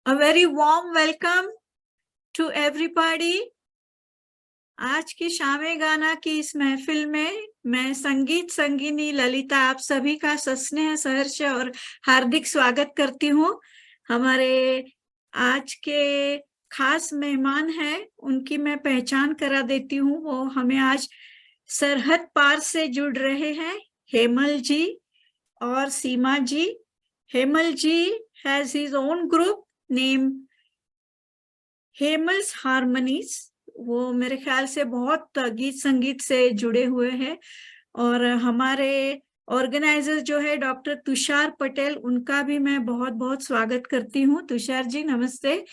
A very warm welcome to everybody. आज की शामे गाना की इस महफिल में मैं संगीत संगिनी ललिता आप सभी का सस्नेह सहर्ष और हार्दिक स्वागत करती हूँ। हमारे आज के खास मेहमान हैं, उनकी मैं पहचान करा देती हूँ। वो हमें आज सरहद पार से जुड़ रहे हैं, हेमल जी और Seema ji. Hemal ji has his own group named Hemal's harmonies. वो मेरे ख्याल से बहुत गीत संगीत से जुड़े हुए हैं और हमारे ऑर्गेनाइजर जो है डॉक्टर तुषार पटेल, उनका भी मैं बहुत बहुत स्वागत करती हूँ। तुषार जी नमस्ते।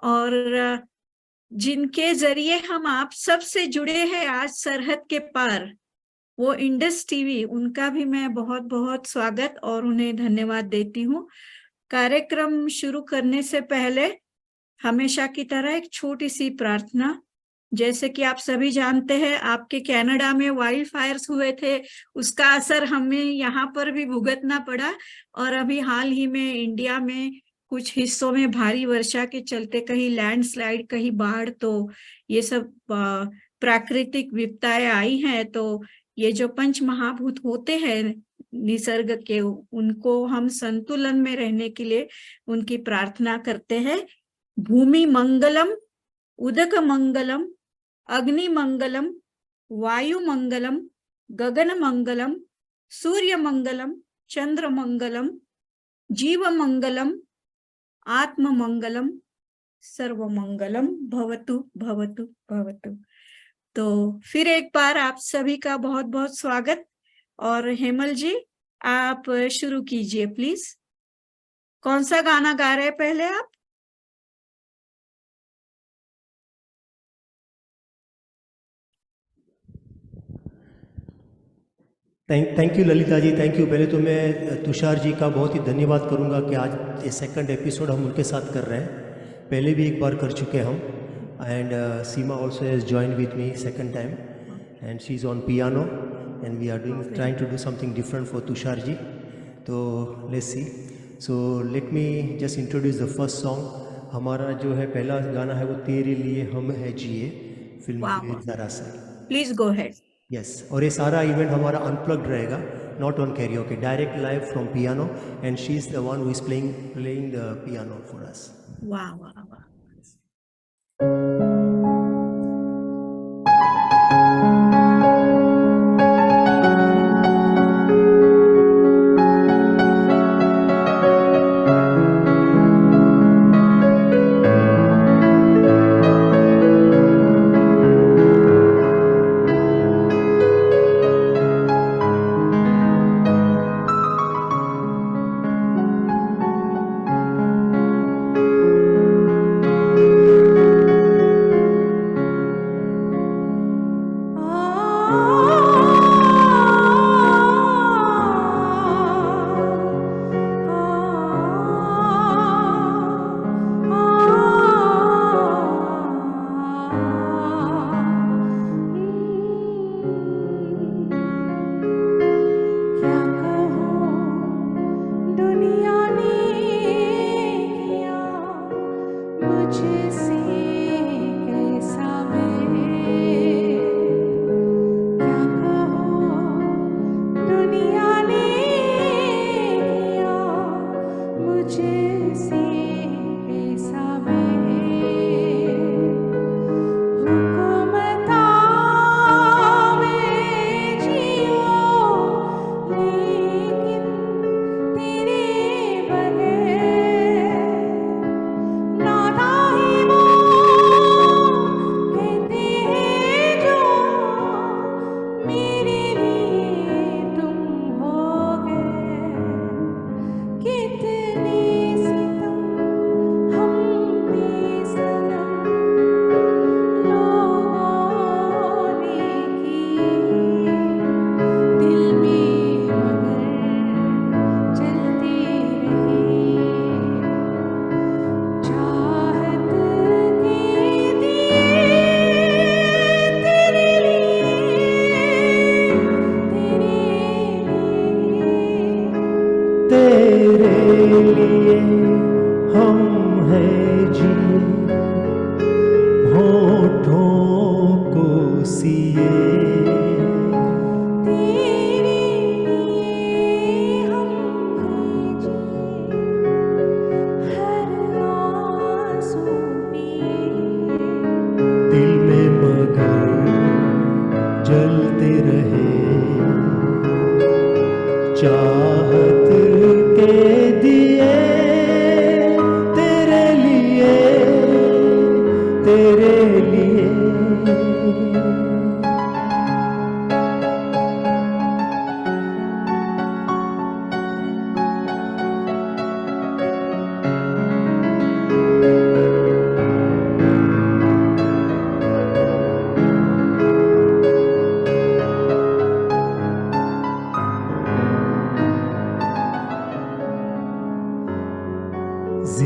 और जिनके जरिए हम आप सब से जुड़े हैं आज सरहद के पार, वो इंडस टीवी, उनका भी मैं बहुत बहुत स्वागत और उन्हें धन्यवाद देती हूँ। कार्यक्रम शुरू करने से पहले हमेशा की तरह एक छोटी सी प्रार्थना। जैसे कि आप सभी जानते हैं, आपके कनाडा में वाइल्ड फायर्स हुए थे, उसका असर हमें यहाँ पर भी भुगतना पड़ा। और अभी हाल ही में इंडिया में कुछ हिस्सों में भारी वर्षा के चलते कहीं लैंडस्लाइड, कहीं बाढ़, तो ये सब प्राकृतिक विपदाएं आई हैं। तो ये जो पंच महाभूत होते हैं निसर्ग के, उनको हम संतुलन में रहने के लिए उनकी प्रार्थना करते हैं। भूमि मंगलम, उदक मंगलम, अग्नि मंगलम, वायु मंगलम, गगन मंगलम, सूर्य मंगलम, चंद्र मंगलम, जीव मंगलम, आत्म मंगलम, सर्व मंगलम भवतु भवतु भवतु। तो फिर एक बार आप सभी का बहुत बहुत स्वागत। और हेमल जी, आप शुरू कीजिए प्लीज। कौन सा गाना गा रहे हैं पहले आप? Thank you Lalita ji, thank you. पहले तो मैं तुषार जी का बहुत ही धन्यवाद करूंगा कि आज ये सेकंड एपिसोड हम उनके साथ कर रहे हैं। पहले भी एक बार कर चुके हम। And Seema also has join with me second time and she is on piano and we are doing trying to do something different for Tushar ji. तो let's see. So let me just introduce the first song. हमारा जो है पहला गाना है वो तेरे लिए हम है जिए, फिल्म ज़रा सा। Please go head. यस, और ये सारा इवेंट हमारा अनप्लग्ड रहेगा, not on karaoke, direct live from piano and she is the one who is playing the piano for us. वाह वाह वाह।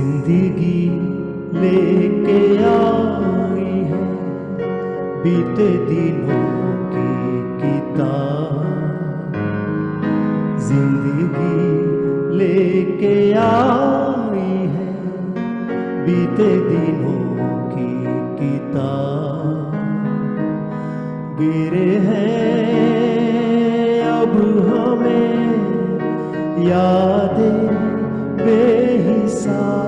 जिंदगी लेके आई है बीते दिनों की किताब, जिंदगी लेके आई है बीते दिनों की किताब। गिरे हैं अब हमें यादें बेहिसाब,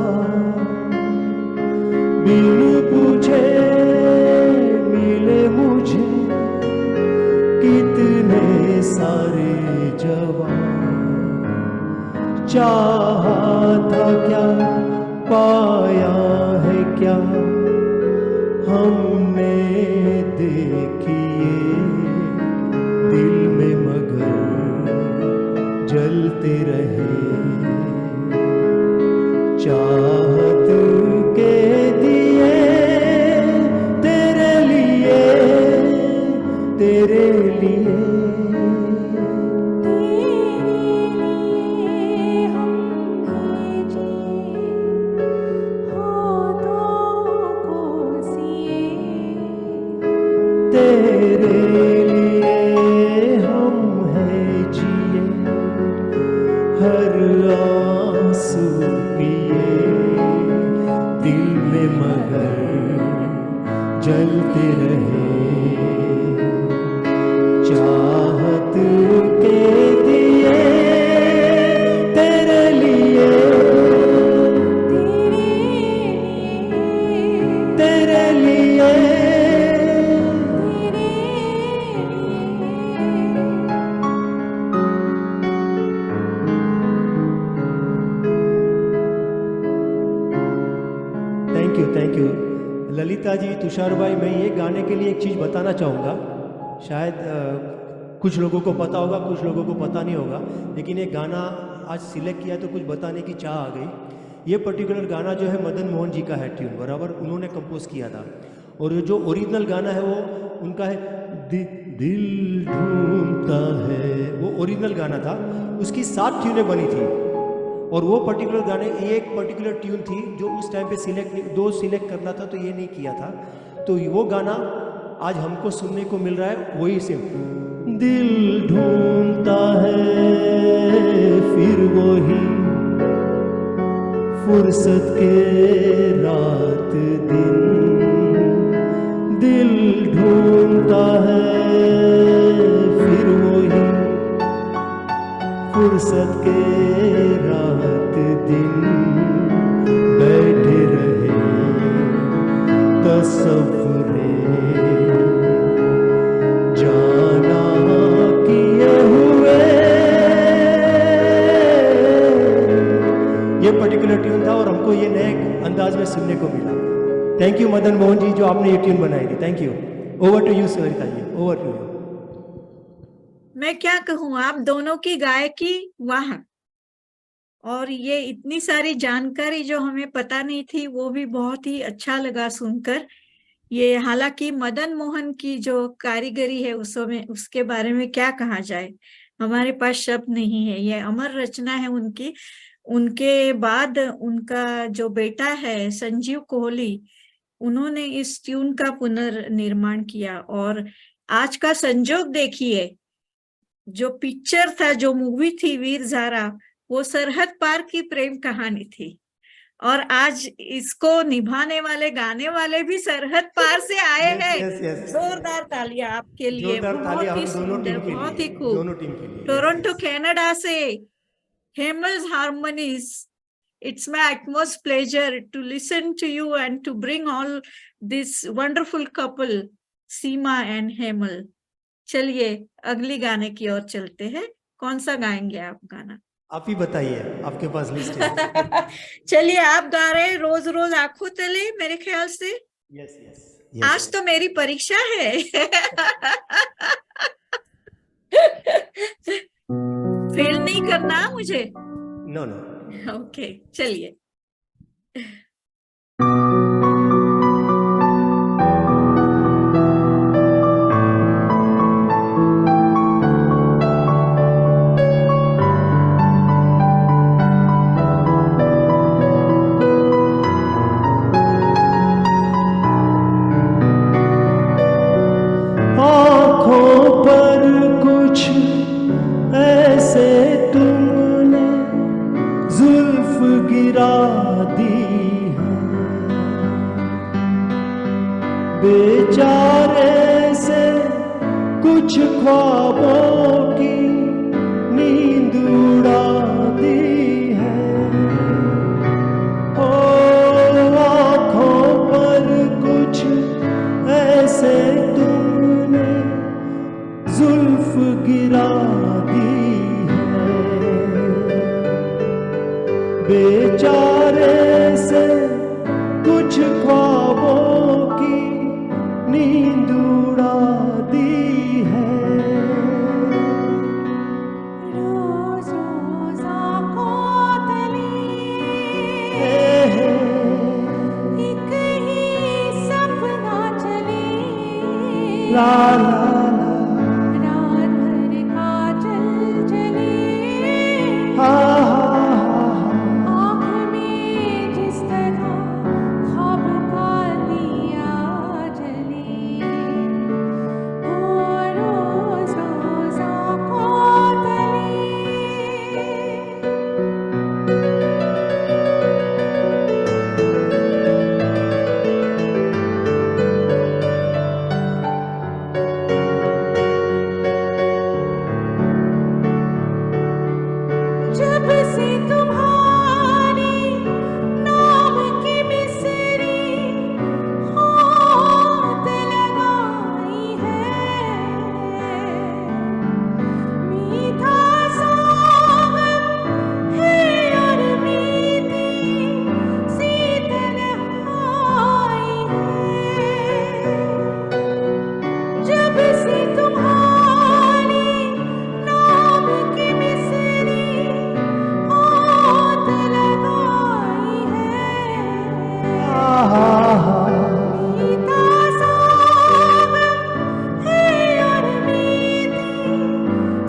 बिन पूछे मिले मुझे कितने सारे जवाब। चाहा था क्या पाया है क्या हमने देखिए दिल में मगर जलते रहे। चाहत के दिए तेरे लिए, तेरे लिए, तेरे लिए हम हैं जिए, हर आंसू पिए दिल में मगर जलते रहे। चाहत के दिए तेरे लिए, तेरे लिए, थैंक यू ललिता जी, तुषार भाई। मैं ये गाने के लिए एक चीज़ बताना चाहूँगा, शायद कुछ लोगों को पता होगा, कुछ लोगों को पता नहीं होगा, लेकिन ये गाना आज सिलेक्ट किया तो कुछ बताने की चाह आ गई। ये पर्टिकुलर गाना जो है मदन मोहन जी का है ट्यून, बराबर उन्होंने कंपोज किया था। और जो ओरिजिनल गाना है वो उनका है, दिल ढूंढता है, वो ओरिजिनल गाना था। उसकी 7 ट्यूनें बनी थी और वो पर्टिकुलर गाने, एक पर्टिकुलर ट्यून थी जो उस टाइम पे सिलेक्ट करना था तो ये नहीं किया था। तो वो गाना आज हमको सुनने को मिल रहा है, वही सिम दिल ढूंढता है फिर वही फुर्सत के रात दिन, दिल ढूंढता है फिर वही फुर्सत के रात दिन, बैठे रहे तसव्वुरे जाना किए हुए। ये पर्टिकुलर ट्यून था और हमको ये नए अंदाज में सुनने को मिला। थैंक यू मदन मोहन जी जो आपने ये ट्यून बनाई थी। Thank you. Over to you Sarita ji, over to you. मैं क्या कहूँ, आप दोनों की गायकी वाह, और ये इतनी सारी जानकारी जो हमें पता नहीं थी वो भी बहुत ही अच्छा लगा सुनकर। ये हालांकि मदन मोहन की जो कारीगरी है उसमें, उसके बारे में क्या कहा जाए, हमारे पास शब्द नहीं है। ये अमर रचना है उनकी। उनके बाद उनका जो बेटा है संजीव कोहली, उन्होंने इस ट्यून का पुनर्निर्माण किया। और आज का संजोग देखिए, जो पिक्चर था, जो मूवी थी वीर ज़ारा, वो सरहद पार की प्रेम कहानी थी। और आज इसको निभाने वाले, गाने वाले भी सरहद पार से आए हैं। जोरदार तालियां आपके लिए, बहुत ही सुंदर, बहुत ही खूब। दोनों टीम के लिए। टोरंटो कनाडा से हेमल्स हार्मोनीज, it's my utmost pleasure to listen to you and to bring all this wonderful couple, Seema and Hemal. चलिए अगली गाने की ओर चलते हैं। कौन सा गाएंगे आप गाना? आप ही बताइए, आपके पास लिस्ट है। चलिए आप गा रहे हैं रोज रोज आंखों तले, मेरे ख्याल से। Yes yes. आज तो मेरी परीक्षा है। फेल नहीं करना मुझे। No no. ओके चलिए। दी है। बेचारे से कुछ ख्वाबों की नींद उड़ा दी है। ओ आँखों पर कुछ ऐसे तुमने जुल्फ गिरा दी है। बेचारे से कुछ ख्वाबों की नींद उड़ा दी है। रोज रोज आँखों तले एक ही सपना चले। ला ला रात भर काजल जले। हा आँख में जिस तरह ख्वाब का दिया जले। ओ रोज रोज आँखों तले। जब से तुम्हारी नाम की मिसरी हाथ लगाई है। मीठा सावन है और मीठी सी तन्हाई है। जब से तुम्हारी नाम की मिसरी हाथ लगाई है। मीठा सावन है और मीठी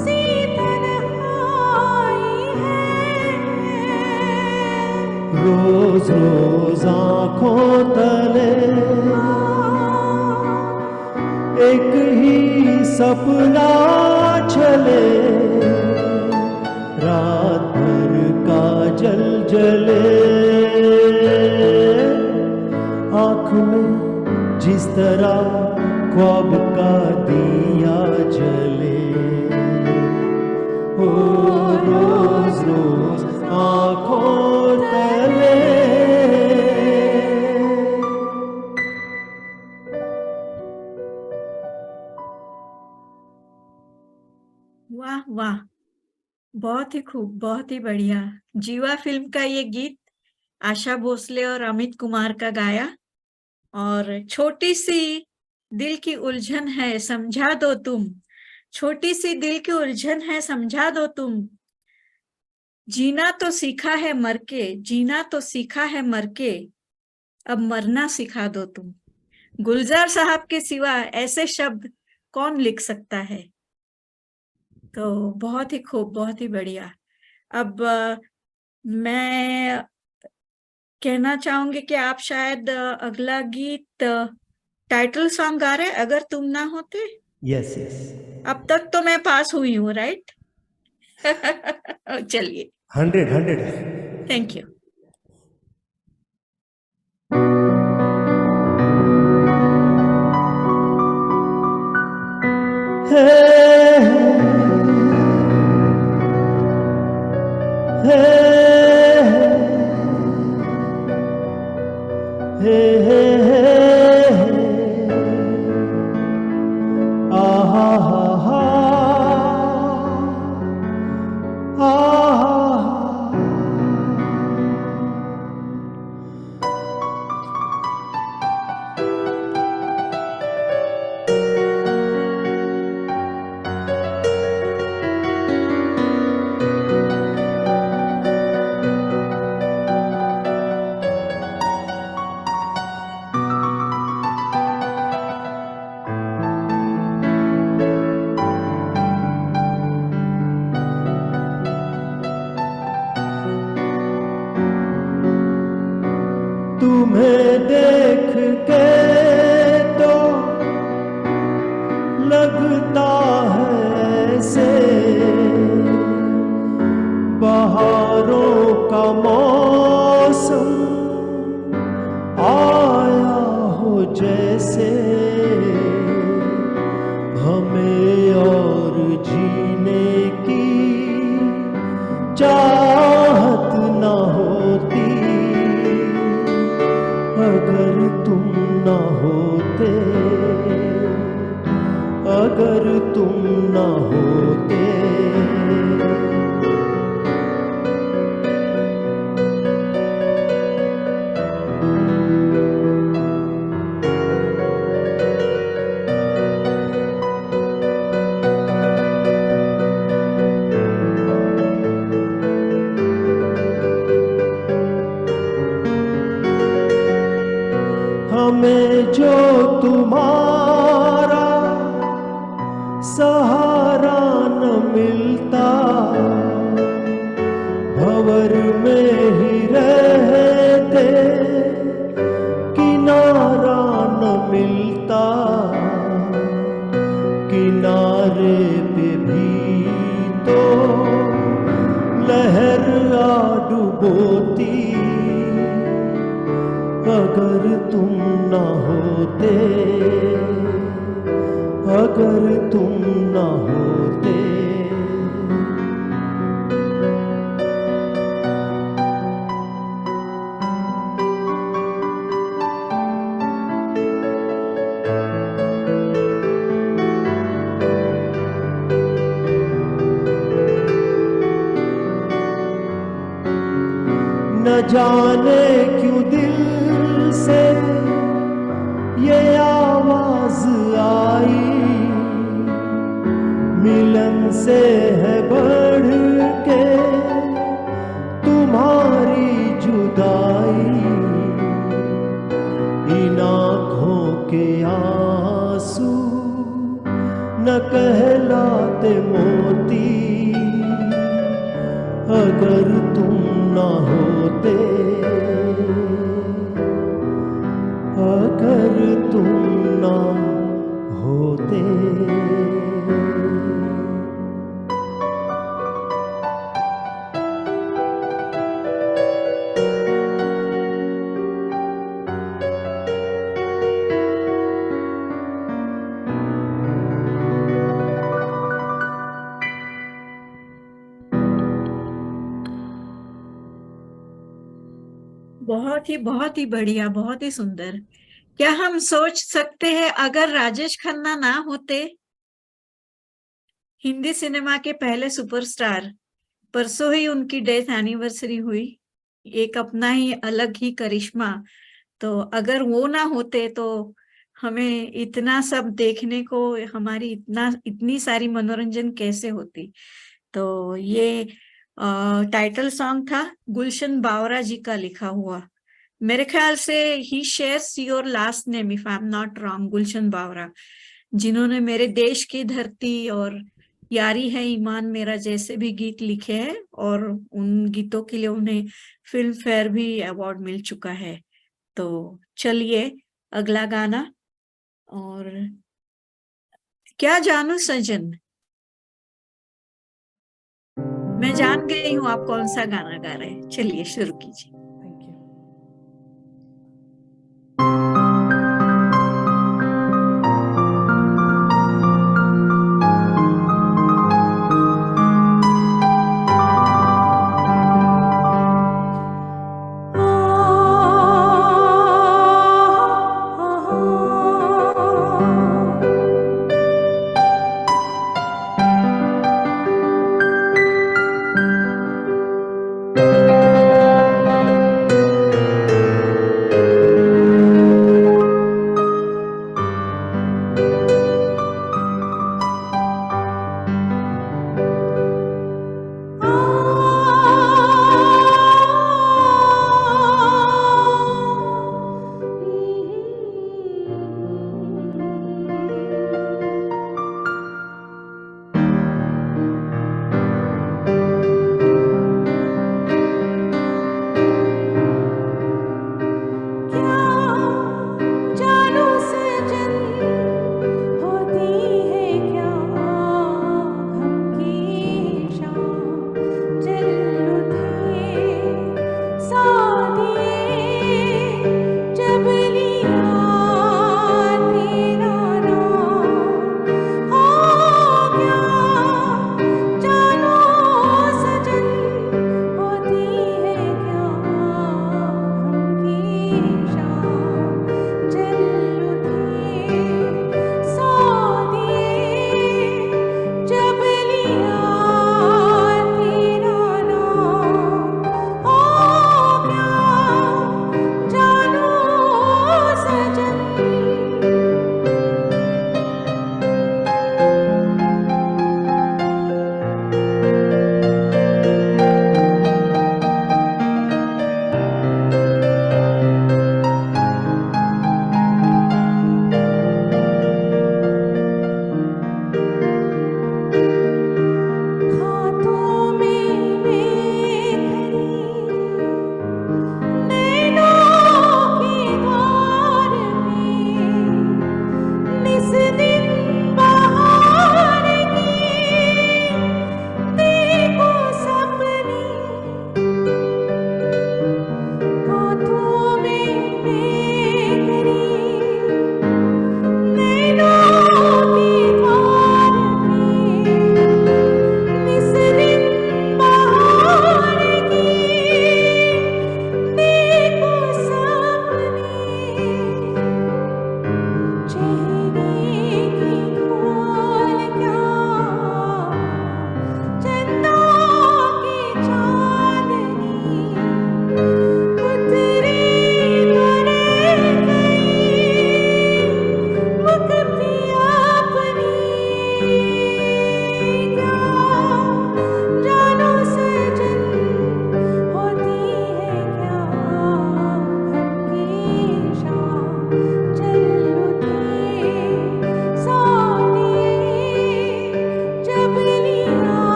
सी तन्हाई है। रोज रोज आँखों तले एक ही सपना चले। रात भर काजल जले। आँख में जिस तरह ख्वाब का दिया जले। ओ रोज रोज आँखों तले। वाह वाह, बहुत ही खूब, बहुत ही बढ़िया। जीवा फिल्म का ये गीत आशा भोसले और अमित कुमार का गाया। और छोटी सी दिल की उलझन है समझा दो तुम। छोटी सी दिल की उलझन है समझा दो तुम। जीना तो सीखा है मर के, जीना तो सीखा है मर के, अब मरना सिखा दो तुम। गुलजार साहब के सिवा ऐसे शब्द कौन लिख सकता है। तो बहुत ही खूब, बहुत ही बढ़िया। अब मैं कहना चाहूंगी कि आप शायद अगला गीत टाइटल सॉन्ग गा रहे, अगर तुम ना होते। यस यस, अब तक तो मैं पास हुई हूँ, राइट? चलिए, 100 थैंक यू। तुम्हें देख के तो लगता है ऐसे बहारों का मौसम ना होते। हमें जो तुम्हारा सहारा न मिलता, भंवर में ही रहते किनारा न मिलता। किनारे पे भी तो लहर आ डुबोती, अगर तुम ना होते, अगर तुम ना होते। न जाने क्यों दिल से ये आवाज आई, मिलन से है बढ़ के तुम्हारी जुदाई। इन आँखों के आंसू न कहलाते मोती, अगर तुम ना होते, अगर तुम ना होते। बहुत ही बढ़िया, बहुत ही सुंदर। क्या हम सोच सकते हैं अगर राजेश खन्ना ना होते, हिंदी सिनेमा के पहले सुपरस्टार, परसों ही उनकी डेथ एनिवर्सरी हुई, एक अपना ही अलग ही करिश्मा। तो अगर वो ना होते तो हमें इतना सब देखने को, हमारी इतनी सारी मनोरंजन कैसे होती। तो ये टाइटल सॉन्ग था गुलशन बावरा जी का लिखा हुआ। मेरे ख्याल से he shares your last name if I am not wrong, Gulshan Bawra, जिन्होंने मेरे देश की धरती और यारी है ईमान मेरा जैसे भी गीत लिखे हैं, और उन गीतों के लिए उन्हें फिल्म फेयर भी अवार्ड मिल चुका है। तो चलिए अगला गाना। और क्या जानू सजन, मैं जान गई हूं आप कौन सा गाना गा रहे हैं। चलिए शुरू कीजिए। Thank you.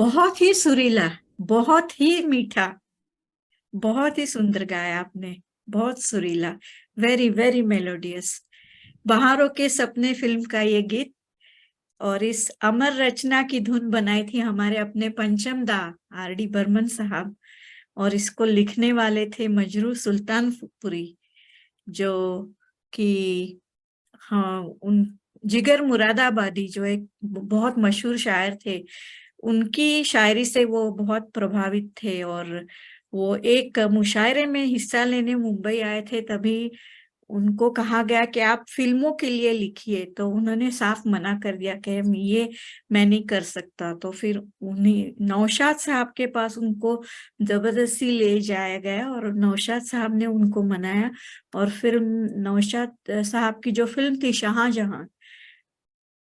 बहुत ही सुरीला, बहुत ही मीठा, बहुत ही सुंदर गाया आपने, बहुत सुरीला, वेरी वेरी मेलोडियस। बहारों के सपने फिल्म का ये गीत, और इस अमर रचना की धुन बनाई थी हमारे अपने पंचम दा आर.डी. बर्मन साहब, और इसको लिखने वाले थे मजरू सुल्तानपुरी, जो कि हाँ उन जिगर मुरादाबादी जो एक बहुत मशहूर शायर थे, उनकी शायरी से वो बहुत प्रभावित थे। और वो एक मुशायरे में हिस्सा लेने मुंबई आए थे, तभी उनको कहा गया कि आप फिल्मों के लिए लिखिए, तो उन्होंने साफ मना कर दिया कि ये मैं नहीं कर सकता। तो फिर उन्हें नौशाद साहब के पास उनको जबरदस्ती ले जाया गया, और नौशाद साहब ने उनको मनाया, और फिर नौशाद साहब की जो फिल्म थी शाहजहां,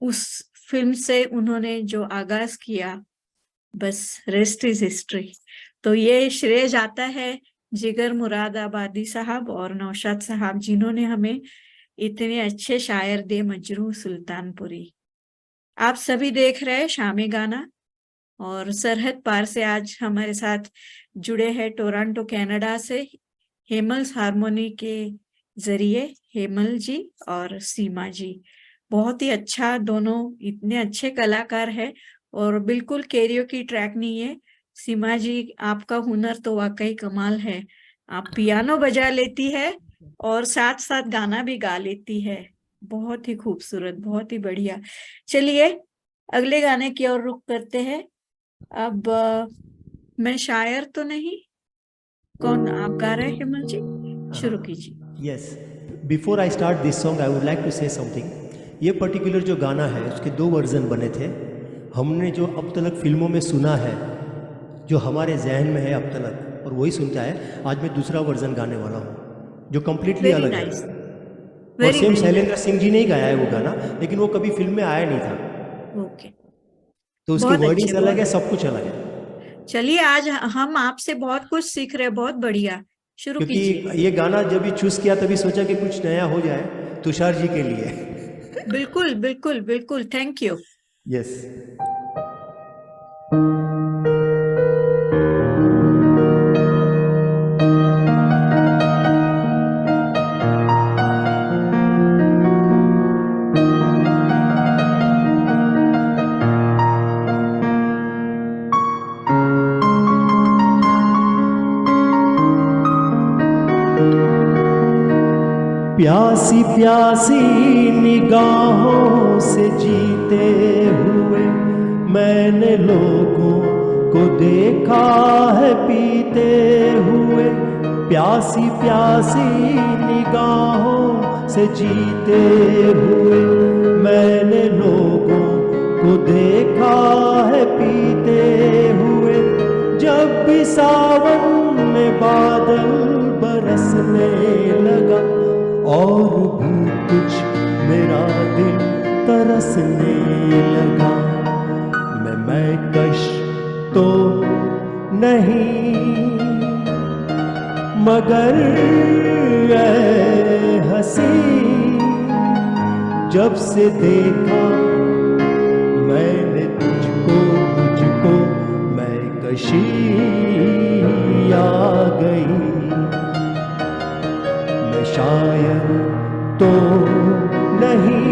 उस फिल्म से उन्होंने जो आगाज किया, बस रेस्ट इज हिस्ट्री। तो ये श्रेय जाता है जिगर मुरादाबादी साहब और नौशाद साहब, जिन्होंने हमें इतने अच्छे शायर दे, मजरू सुल्तानपुरी। आप सभी देख रहे हैं शामी गाना, और सरहद पार से आज हमारे साथ जुड़े हैं टोरंटो कनाडा से हेमल्स हारमोनी के जरिए हेमल जी और सीमा जी। बहुत ही अच्छा, दोनों इतने अच्छे कलाकार है, और बिल्कुल कैरियोकी ट्रैक नहीं है। सीमा जी, आपका हुनर तो वाकई कमाल है, आप पियानो बजा लेती है और साथ साथ गाना भी गा लेती है, बहुत ही खूबसूरत, बहुत ही बढ़िया। चलिए अगले गाने की ओर रुख करते हैं। अब मैं शायर तो नहीं, कौन आप गा रहे हैं हेमल जी? शुरू कीजिए। Yes, before I start this song I would like to say something. ये पर्टिकुलर जो गाना है उसके 2 वर्जन बने थे। हमने जो अब तक फिल्मों में सुना है, जो हमारे जहन में है अब तक, और वही सुनता है। आज मैं दूसरा वर्जन गाने वाला हूँ जो कम्प्लीटली वेरी अलग नाइस, है, और very same nice. Shailendra Singh ji ने ही गाया है वो गाना, लेकिन वो कभी फिल्म में आया नहीं था, ओके, तो उसकी बहुत अच्छे, वर्डिंग्स अलग है, बहुत। सब कुछ अलग है। चलिए आज हम आपसे बहुत कुछ सीख रहे हैं, बहुत बढ़िया, शुरू क्योंकि कीजिए। ये गाना जब भी चूज किया तभी सोचा कि कुछ नया हो जाए तुषार जी के लिए। बिल्कुल बिल्कुल बिल्कुल, थैंक यू। यस। प्यासी प्यासी निगाहों से जीते हुए मैंने लोगों को देखा है पीते हुए। प्यासी प्यासी निगाहों से जीते हुए मैंने लोगों को देखा है पीते हुए। जब भी सावन में बादल बरसने लगा और भी कुछ मेरा दिल तरसने लगा। मैं कश तो नहीं मगर ऐ हंसी, जब से देखा मैंने तुझको मैं कशी आ गई। मैं शायर तो नहीं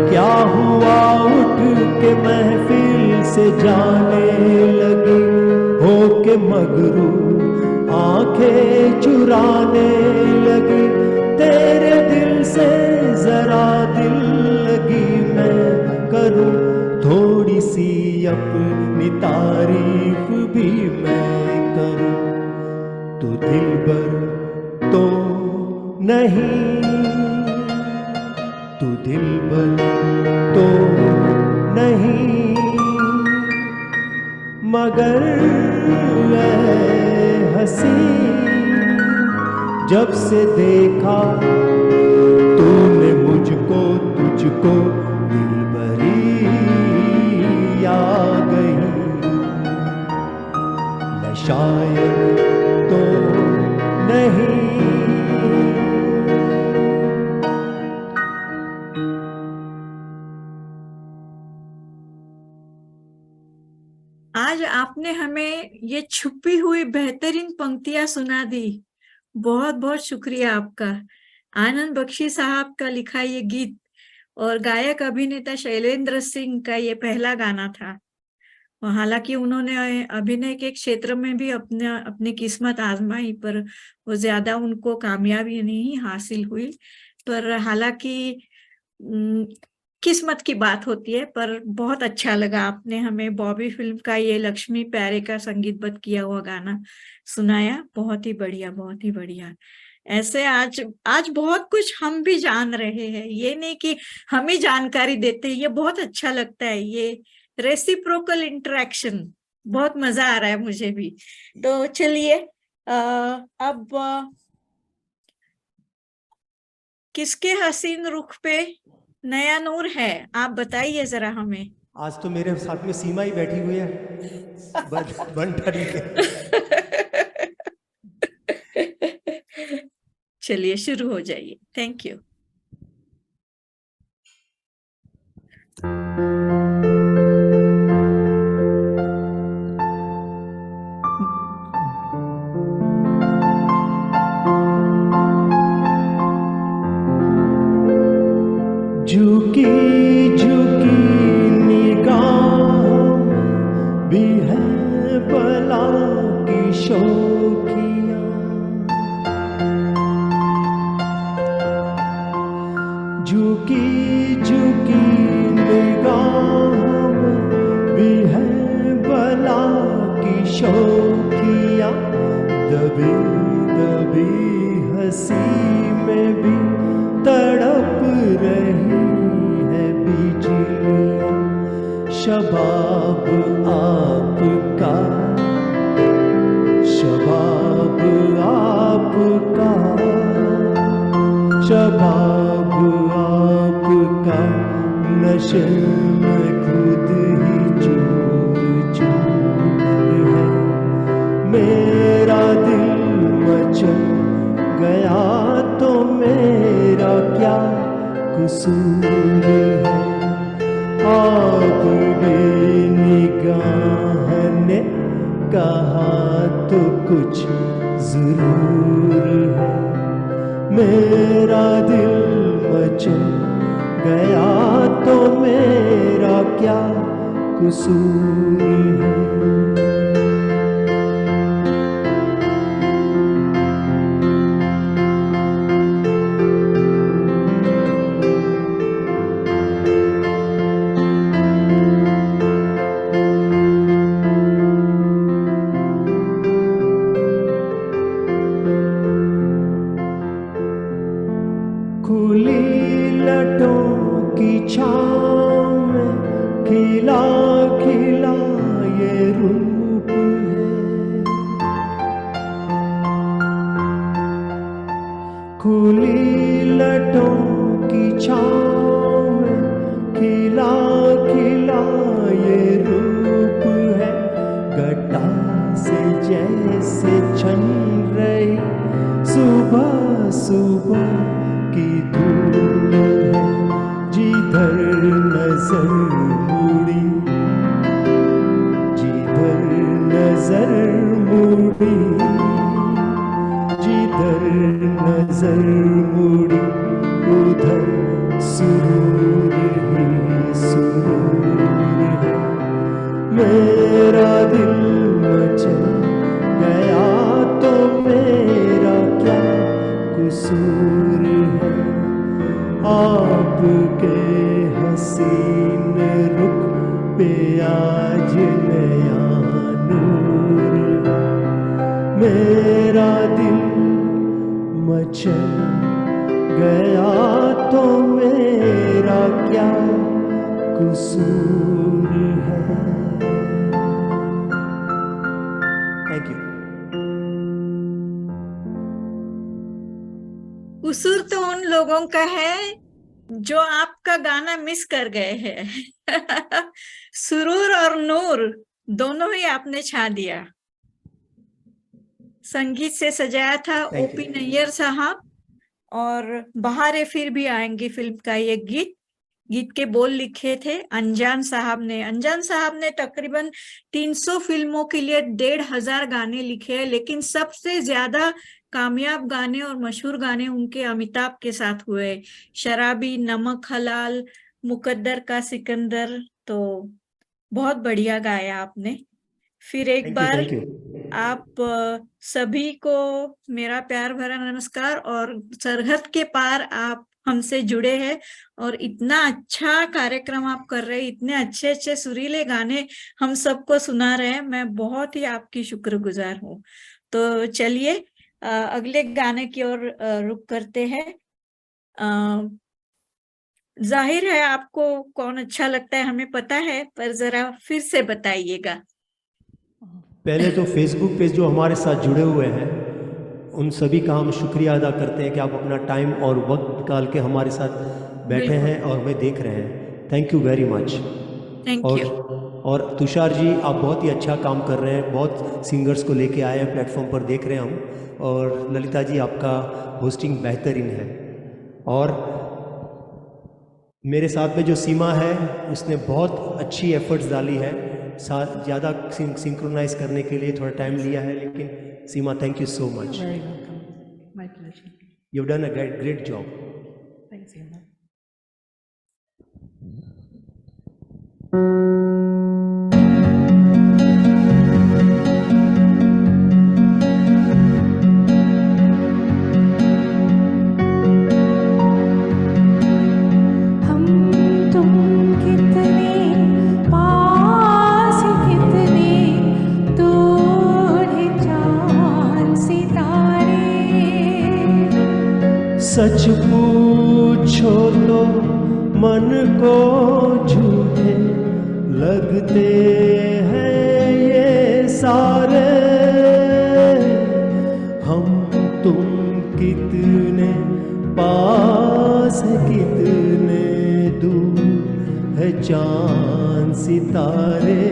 क्या हुआ उठ के महफिल से जाने लगी हो के मगरू आंखें चुराने लगी। तेरे दिल से जरा दिल लगी मैं करूं थोड़ी सी अपनी तारीफ भी मैं करूं। तू दिलबर तो नहीं, तू दिलबर तो नहीं मगर ऐ हंसी, जब से देखा तूने मुझको तुझको दिलबरी आ गई। मैं शायर आज आपने हमें ये छुपी हुई बेहतरीन पंक्तियां सुना दी। बहुत बहुत शुक्रिया आपका। आनंद बख्शी साहब का लिखा ये गीत और गायक अभिनेता शैलेंद्र सिंह का ये पहला गाना था। और हालांकि उन्होंने अभिनय के क्षेत्र में भी अपनी किस्मत आजमाई, पर वो ज्यादा उनको कामयाबी नहीं हासिल हुई। पर हालांकि किस्मत की बात होती है। पर बहुत अच्छा लगा, आपने हमें बॉबी फिल्म का ये लक्ष्मी प्यारे का संगीतबद्ध किया हुआ गाना सुनाया। बहुत ही बढ़िया, बहुत ही बढ़िया। ऐसे आज आज बहुत कुछ हम भी जान रहे हैं, ये नहीं कि हम ही जानकारी देते हैं। ये बहुत अच्छा लगता है, ये रेसिप्रोकल इंटरेक्शन, बहुत मजा आ रहा है मुझे भी। तो चलिए अब किसके हसीन रुख पे नया नूर है, आप बताइए जरा हमें। आज तो मेरे साथ में सीमा ही बैठी हुई है, बन ठरी के। चलिए शुरू हो जाइए। Thank you. झुकी झुकी निगाह भी है बला की शौकिया, झुकी झुकी निगाह भी है बला की शौकिया, दबी दबी हंसी में भी तड़प रही है बिजलियां। शबाब आपका, शबाब आपका, शबाब आपका, नशे में खुद ही चूर चूर है। मेरा दिल मचल गया तो मेरा क्या कसूर है। आपकी निगाह ने कहा तो कुछ जरूर है। मेरा दिल मचल गया तो मेरा क्या कसूर है। खुली लटों की छाँव में खिला खिला ये रूप है। खुली लटों की छाँव में खिला खिला ये रूप है। घटा से जैसे छन रही सुबह सुबह की धूप है। जिधर नजर मुड़ी, जिधर नजर मुड़ी, जिधर नजर मुड़ी, उधर सुरूर ही सुरूर है। मेरा दिल मचल गया तो मेरा क्या कसूर है। आपके हसीन रुख पे आज नया नूर। मेरा दिल मचल गया तो मेरा क्या कसूर है। Thank you. कसूर तो उन लोगों का है जो आपका गाना मिस कर गए हैं। सुरूर और नूर दोनों ही आपने छा दिया। संगीत से सजाया था Thank you. ओपी नैयर साहब और बहारे फिर भी आएंगी फिल्म का ये गीत। गीत के बोल लिखे थे अनजान साहब ने। अनजान साहब ने तकरीबन 300 फिल्मों के लिए 1,500 गाने लिखे हैं, लेकिन सबसे ज्यादा कामयाब गाने और मशहूर गाने उनके अमिताभ के साथ हुए। शराबी, नमक हलाल, मुकद्दर का सिकंदर, तो बहुत बढ़िया गाया आपने। फिर एक बार थैंक यू। आप सभी को मेरा प्यार भरा नमस्कार। और सरहद के पार आप हमसे जुड़े हैं और इतना अच्छा कार्यक्रम आप कर रहे हैं, इतने अच्छे अच्छे सुरीले गाने हम सबको सुना रहे हैं। मैं बहुत ही आपकी शुक्रगुजार हूँ। तो चलिए अगले गाने की ओर रुख करते हैं। जाहिर है आपको कौन अच्छा लगता है हमें पता है, पर जरा फिर से बताइएगा। पहले तो फेसबुक पे जो हमारे साथ जुड़े हुए हैं उन सभी का हम शुक्रिया अदा करते हैं कि आप अपना टाइम और वक्त निकाल के हमारे साथ बैठे बिल्कुल। हैं और हमें देख रहे हैं। Thank you very much. Thank और यू। और तुषार जी, आप बहुत ही अच्छा काम कर रहे हैं, बहुत सिंगर्स को लेके आए हैं प्लेटफॉर्म पर, देख रहे हैं हम। और ललिता जी, आपका होस्टिंग बेहतरीन है। और मेरे साथ में जो सीमा है उसने बहुत अच्छी एफर्ट्स डाली है, ज़्यादा सिंक्रोनाइज करने के लिए थोड़ा टाइम लिया है, लेकिन Seema thank you so much. Very welcome. My pleasure. You done a great job. Thanks, Emma. हम तुम कितने पास, कितने दूर हैं चांद सितारे। सच पूछो तो मन को झूठे लगते हैं ये सारे। हम तुम कितने पास है, कितने दूर है चांद सितारे।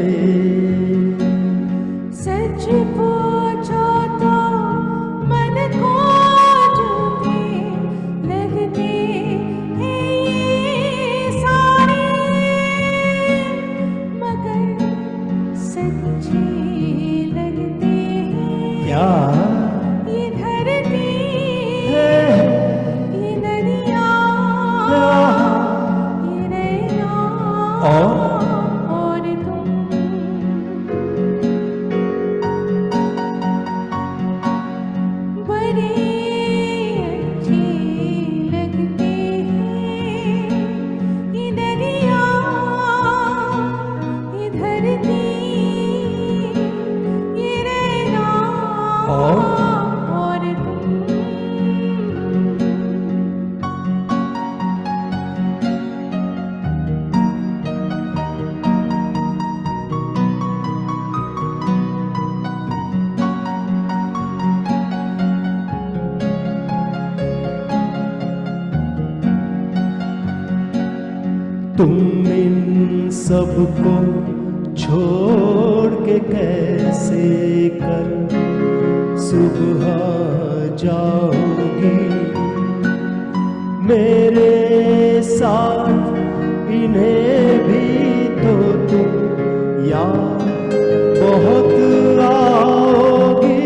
सच पूछो तो मन को झूठे लगते हैं ये सारे, मगर सच्चे लगते हैं क्या ये धरती, है ये नदियाँ, ये नैना और तुम। बड़े अच्छे लगते हैं ये नदियाँ, ये धरती, ये नैना और तुम। तुम इन सबको छोड़ के कैसे कर सुबह जाओगी। मेरे साथ इन्हें भी तो तुम याद बहुत आओगी।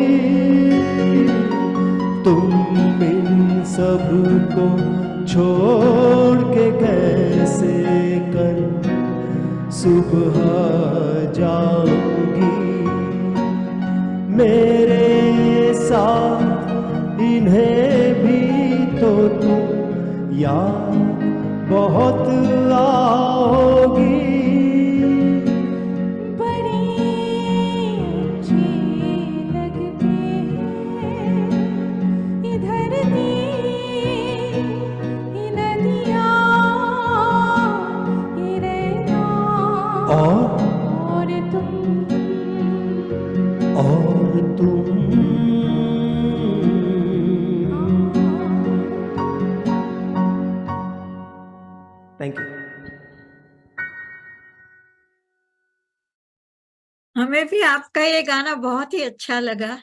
तुम इन सबको छोड़ के कैसे कर सुबह जाओगी। मेरे साथ इन्हें भी तो तुम याद बहुत आओगी। बड़े अच्छे लगते हैं ये धरती, ये नदियाँ, ये नैना और तुम। Thank you. हमें भी आपका ये गाना बहुत ही अच्छा लगा।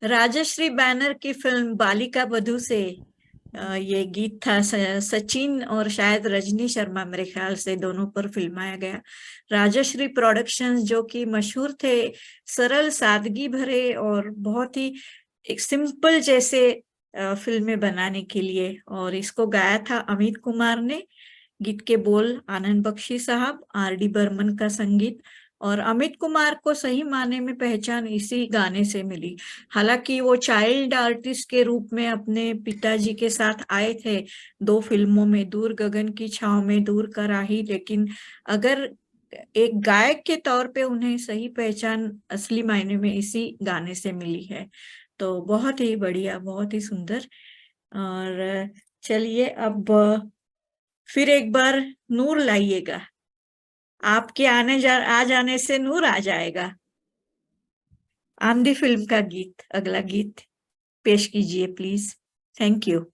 राजश्री बैनर की फिल्म बालिका वधू से ये गीत था सचिन और शायद रजनी शर्मा, मेरे ख्याल से दोनों पर फिल्माया गया। राजश्री प्रोडक्शंस, जो कि मशहूर थे सरल सादगी भरे और बहुत ही एक सिंपल जैसे फिल्में बनाने के लिए, और इसको गाया था अमित कुमार ने। गीत के बोल आनंद बख्शी साहब, R.D. बर्मन का संगीत, और अमित कुमार को सही मायने में पहचान इसी गाने से मिली। हालांकि वो चाइल्ड आर्टिस्ट के रूप में अपने पिताजी के साथ आए थे 2 फिल्मों में, दूर गगन की छांव में, दूर का राही, लेकिन अगर एक गायक के तौर पे उन्हें सही पहचान असली मायने में इसी गाने से मिली है। तो बहुत ही बढ़िया, बहुत ही सुंदर। और चलिए अब फिर एक बार नूर लाइएगा, आपके आ जाने से नूर आ जाएगा। आंधी फिल्म का गीत, अगला गीत पेश कीजिए प्लीज। Thank you.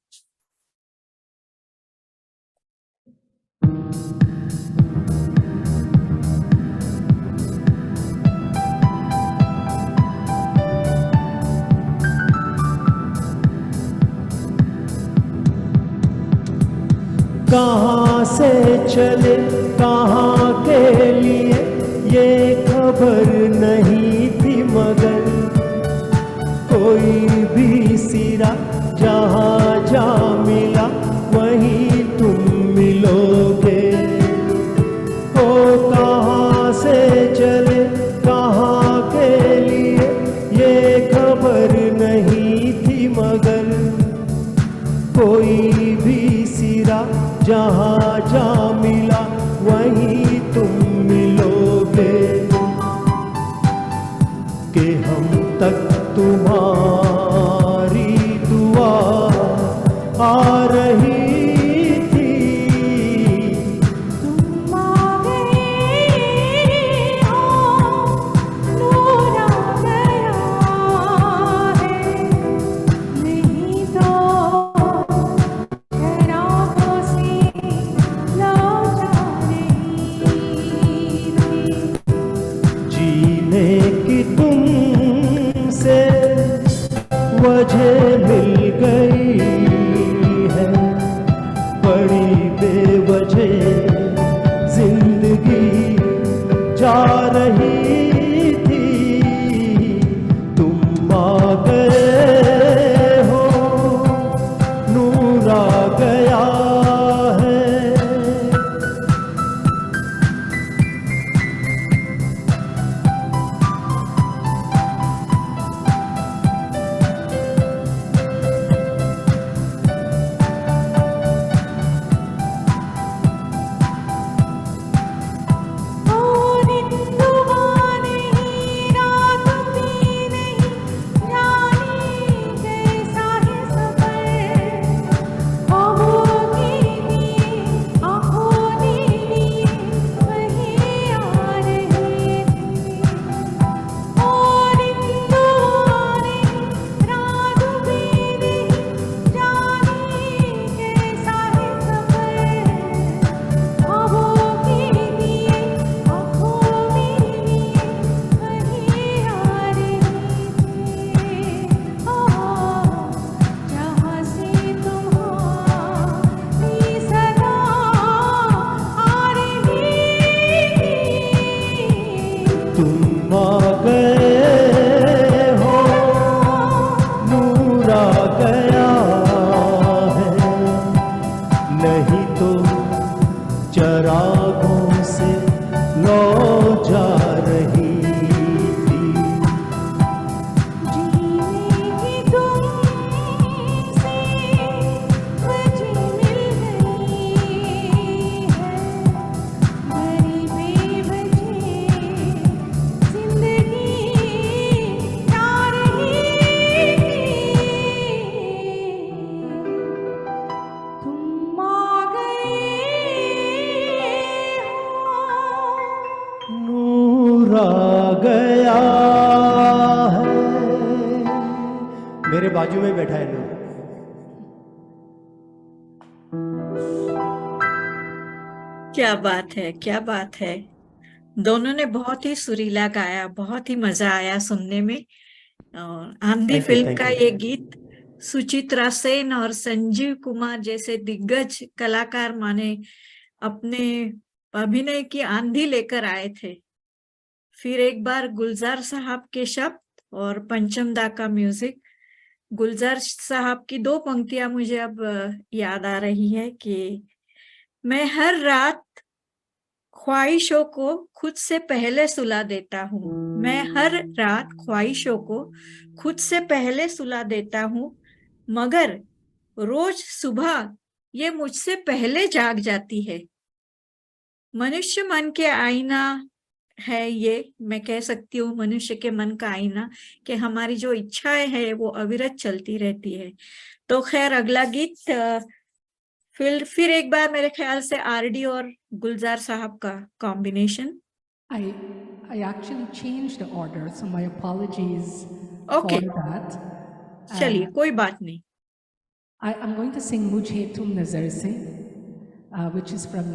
कहाँ से चले कहाँ के लिए ये खबर नहीं थी, मगर कोई भी सिरा जहाँ जा मिला वहीं तुम मिलोगे। ओ कहाँ से चले कहाँ के लिए ये खबर नहीं थी, मगर कोई भी सिरा जहाँ जा मिला वहीं तुम मिलोगे। कि हम तक तुम्हारी दुआ आ रही थी, तुम आ गए हो, नूर आ गया है, नहीं तो शराबों से लौटा रही थी। जीने की तुमसे वजह मिल गई है, बड़ी बेवजह जिंदगी जा रही थी। तुम आ गए हो, नूर आ गया है। और दुआ नहीं, रात भी नहीं, जाने कैसा है सफर, ख्वाबों के लिए आँखों ने लिए वही आ रहे थे। और दुआ नहीं, रात भी नहीं, जाने कैसा है सफर, ख्वाबों के लिए आँखों में लिए वही आ रहे थे। जहाँ से तुम्हारी सदा आ रही थी। तुम आ गए हो, नूर आ गया है, नहीं तो चरागों से लौ जा रही थी। जीने की तुमसे वजह मिल गई है, बड़ी बेवजह जिंदगी जा रही थी। तुम आ गए हो, नूर आ गया है। मेरे बाजू में बैठा है नूर। क्या बात है, क्या बात है। दोनों ने बहुत ही सुरीला गाया, बहुत ही मजा आया सुनने में। और आंधी थैंक यू, फिल्म थैंक का यू। ये गीत सुचित्रा सेन और संजीव कुमार जैसे दिग्गज कलाकार माने अपने अभिनय की आंधी लेकर आए थे। फिर एक बार गुलजार साहब के शब्द और पंचमदा का म्यूजिक। गुलजार साहब की 2 पंक्तियां मुझे अब याद आ रही है कि मैं हर रात ख्वाहिशों को खुद से पहले सुला देता हूँ। मैं हर रात ख्वाहिशों को खुद से पहले सुला देता हूँ, मगर रोज सुबह ये मुझसे पहले जाग जाती है। मनुष्य मन के आईना है ये, मैं कह सकती हूँ मनुष्य के मन का आईना, कि हमारी जो इच्छाएं हैं वो अविरत चलती रहती है। तो खैर अगला गीत फिर एक बार मेरे ख्याल से आरडी और गुलजार साहब का combination. I actually changed the order, so my apologies Okay. for that. चलिए कोई बात नहीं। I'm going to sing Mujhe Tum Nazar Se, which is from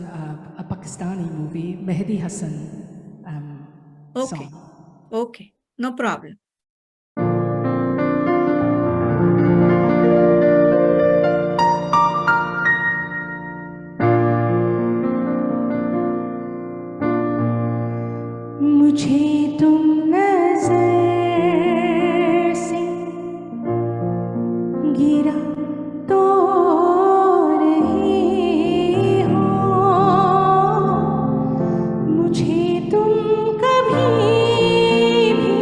a Pakistani movie, Mehdi Hassan okay song. Okay, no problem. मुझे तुम नजर से गिरा तो रहे हो, मुझे तुम कभी भी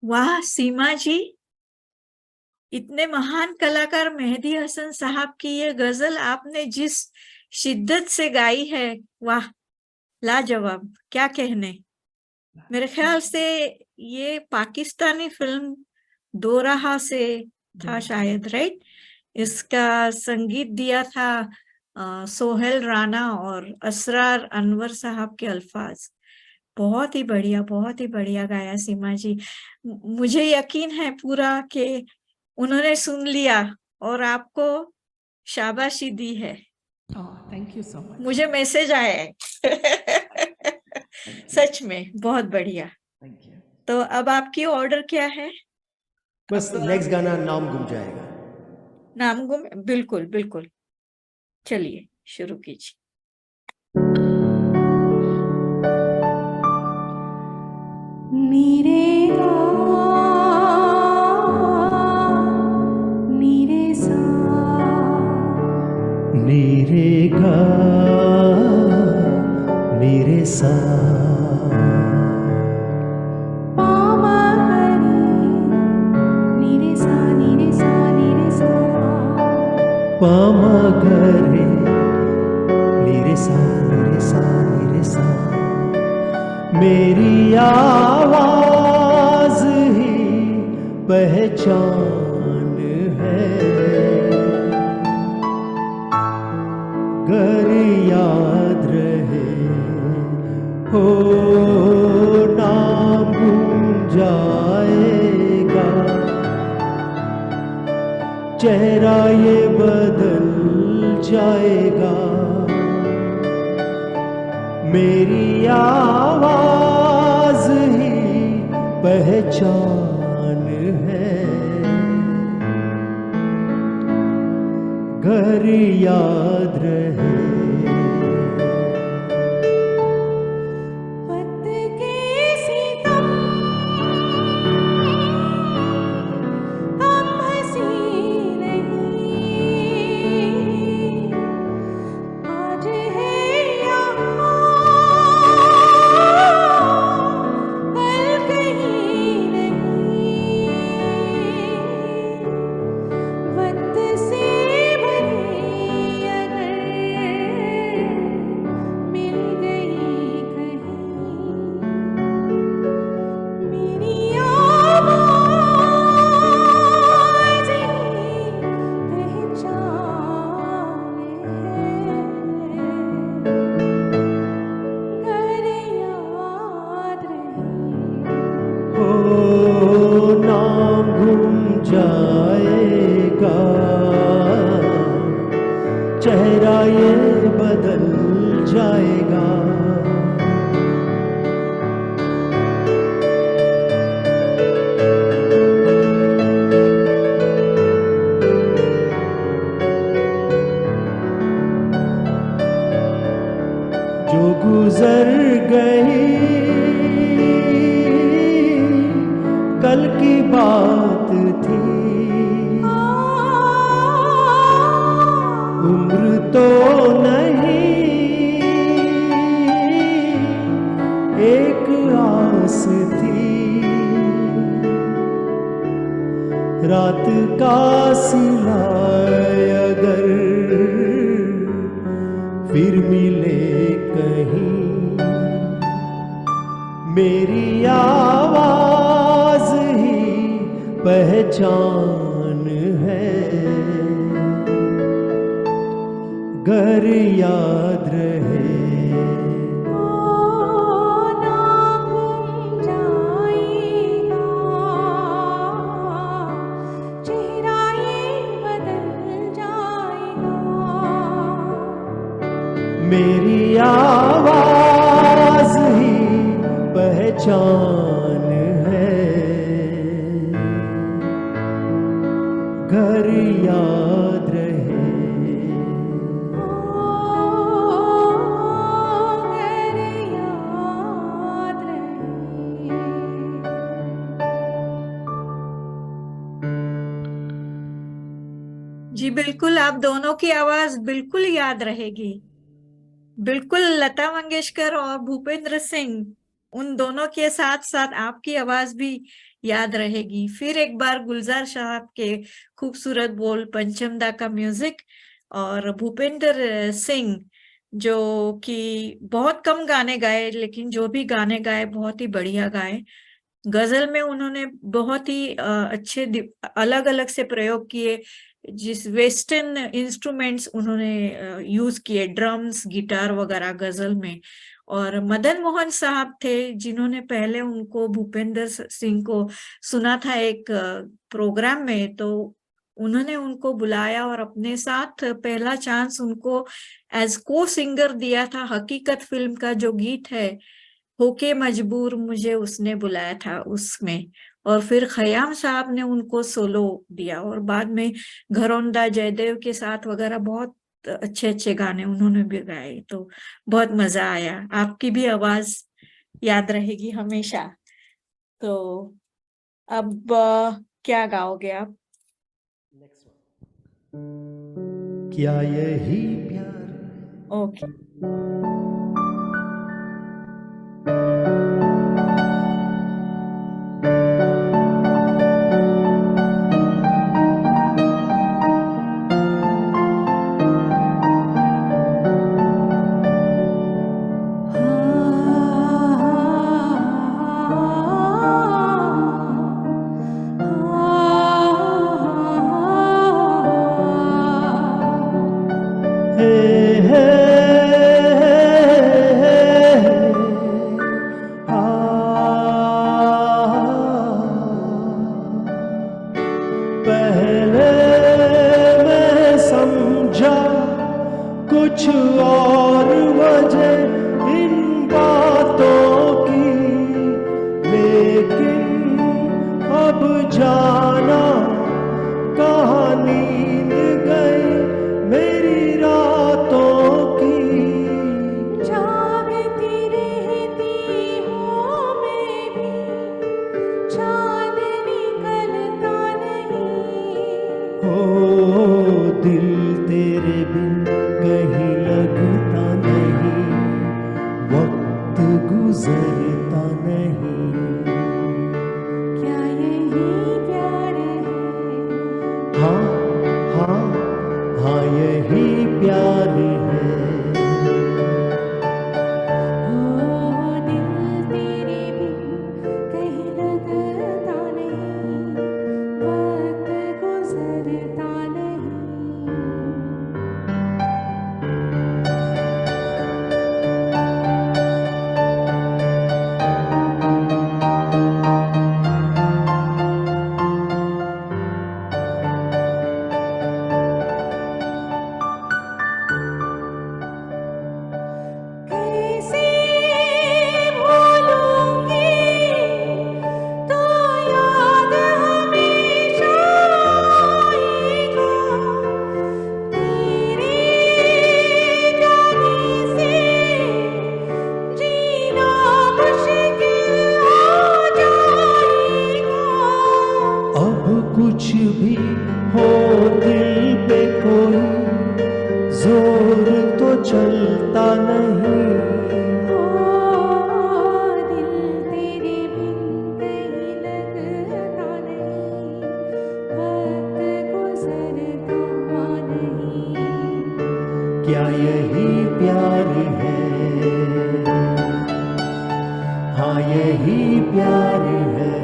वाह सीमा जी, इतने महान कलाकार मेहदी हसन साहब की ये गजल आपने जिस शिद्दत से गाई है, वाह लाजवाब, क्या कहने। मेरे ख्याल से ये पाकिस्तानी फिल्म दो राह से था शायद, राइट। इसका संगीत दिया था सोहेल राना और असरार अनवर साहब के अल्फाज। बहुत ही बढ़िया गाया सीमा जी। मुझे यकीन है पूरा कि उन्होंने सुन लिया और आपको शाबाशी दी है। Oh, thank you so much. मुझे मैसेज आया है। सच में बहुत बढ़िया। Thank you. तो अब आपकी ऑर्डर क्या है? बस नेक्स्ट गाना नाम गुम जाएगा। नाम गुम, बिल्कुल बिल्कुल, चलिए शुरू कीजिए। नीरे गा नीरे सा नीरे गा नीरे सा पामा गरी नीरे सा नीरे सा नीरे सा पामा गरे नीरे सा नीरे सा नीरे सा। मेरी आवाज ही पहचान है, गर याद रहे हो नाम गुम जाएगा, चेहरा ये बदल जाएगा। मेरी आवाज ही पहचान है, घर याद रहे। वक्त के सितम हम हंसी नहीं, आज है यहाँ कल कहीं नहीं। वक्त से भरी अगर मिल गई कहीं, मेरी आवाज़ ही पहचान है, घर याद रहे। हो नाम गुम जाएगा, चेहरा ये बदल जाएगा। जो गुजर गई कल की बात थी, उम्र तो नहीं एक आस थी। रात का सिला अगर फिर मिले कहीं, मेरी आवाज ही पहचान है, घर याद रहे। नाम गुम जाएगा, चेहरा ये बदल जाएगा। मेरी आवाज ही पहचान है, घर याद रहे। घर याद रहे। जी बिल्कुल, आप दोनों की आवाज बिल्कुल याद रहेगी। बिल्कुल, लता मंगेशकर और भूपेंद्र सिंह, उन दोनों के साथ साथ आपकी आवाज भी याद रहेगी। फिर एक बार गुलजार साहब के खूबसूरत बोल, पंचम दा का म्यूजिक, और भूपेंद्र सिंह जो कि बहुत कम गाने गाए, लेकिन जो भी गाने गाए बहुत ही बढ़िया गाए। गजल में उन्होंने बहुत ही अच्छे अलग अलग से प्रयोग किए, जिस वेस्टर्न इंस्ट्रूमेंट्स उन्होंने यूज किए, ड्रम्स, गिटार वगैरह गजल में। और मदन मोहन साहब थे जिन्होंने पहले उनको, भूपेंद्र सिंह को सुना था एक प्रोग्राम में, तो उन्होंने उनको बुलाया और अपने साथ पहला चांस उनको एज को सिंगर दिया था। हकीकत फिल्म का जो गीत है, होके मजबूर, मुझे उसने बुलाया था उसमें। और फिर खयाम साहब ने उनको सोलो दिया, और बाद में घरौंदा जयदेव के साथ वगैरह बहुत अच्छे अच्छे गाने उन्होंने भी गाए। तो बहुत मजा आया। आपकी भी आवाज याद रहेगी हमेशा। तो अब क्या गाओगे आप? क्या यही प्यार? ओके। पहले मैं समझा कुछ और वजह इन बातों की, लेकिन अब जाना कहाँ नींद गई मेरी रातों की। जागती रहती हूँ मैं भी, चाँद निकलता नहीं। हो दिल तेरे बिन कहीं लगता नहीं, वक्त गुजरता नहीं। क्या यही प्यार है? हाँ हाँ हाँ, यही प्यार है। हो दिल तेरे बिन कहीं लगता नहीं, वक्त गुजरता नहीं। कैसे भूलूंगी तो याद हमेशा आएगा, तेरे जाने से जीना मुश्किल हो जाएगा। अब कुछ भी हो दिल पे कोई जोर तो चलता नहीं। दिल तेरे बिन कहीं लगता नहीं, वक्त गुजरता नहीं। क्या यही प्यार है? हाँ यही प्यार है।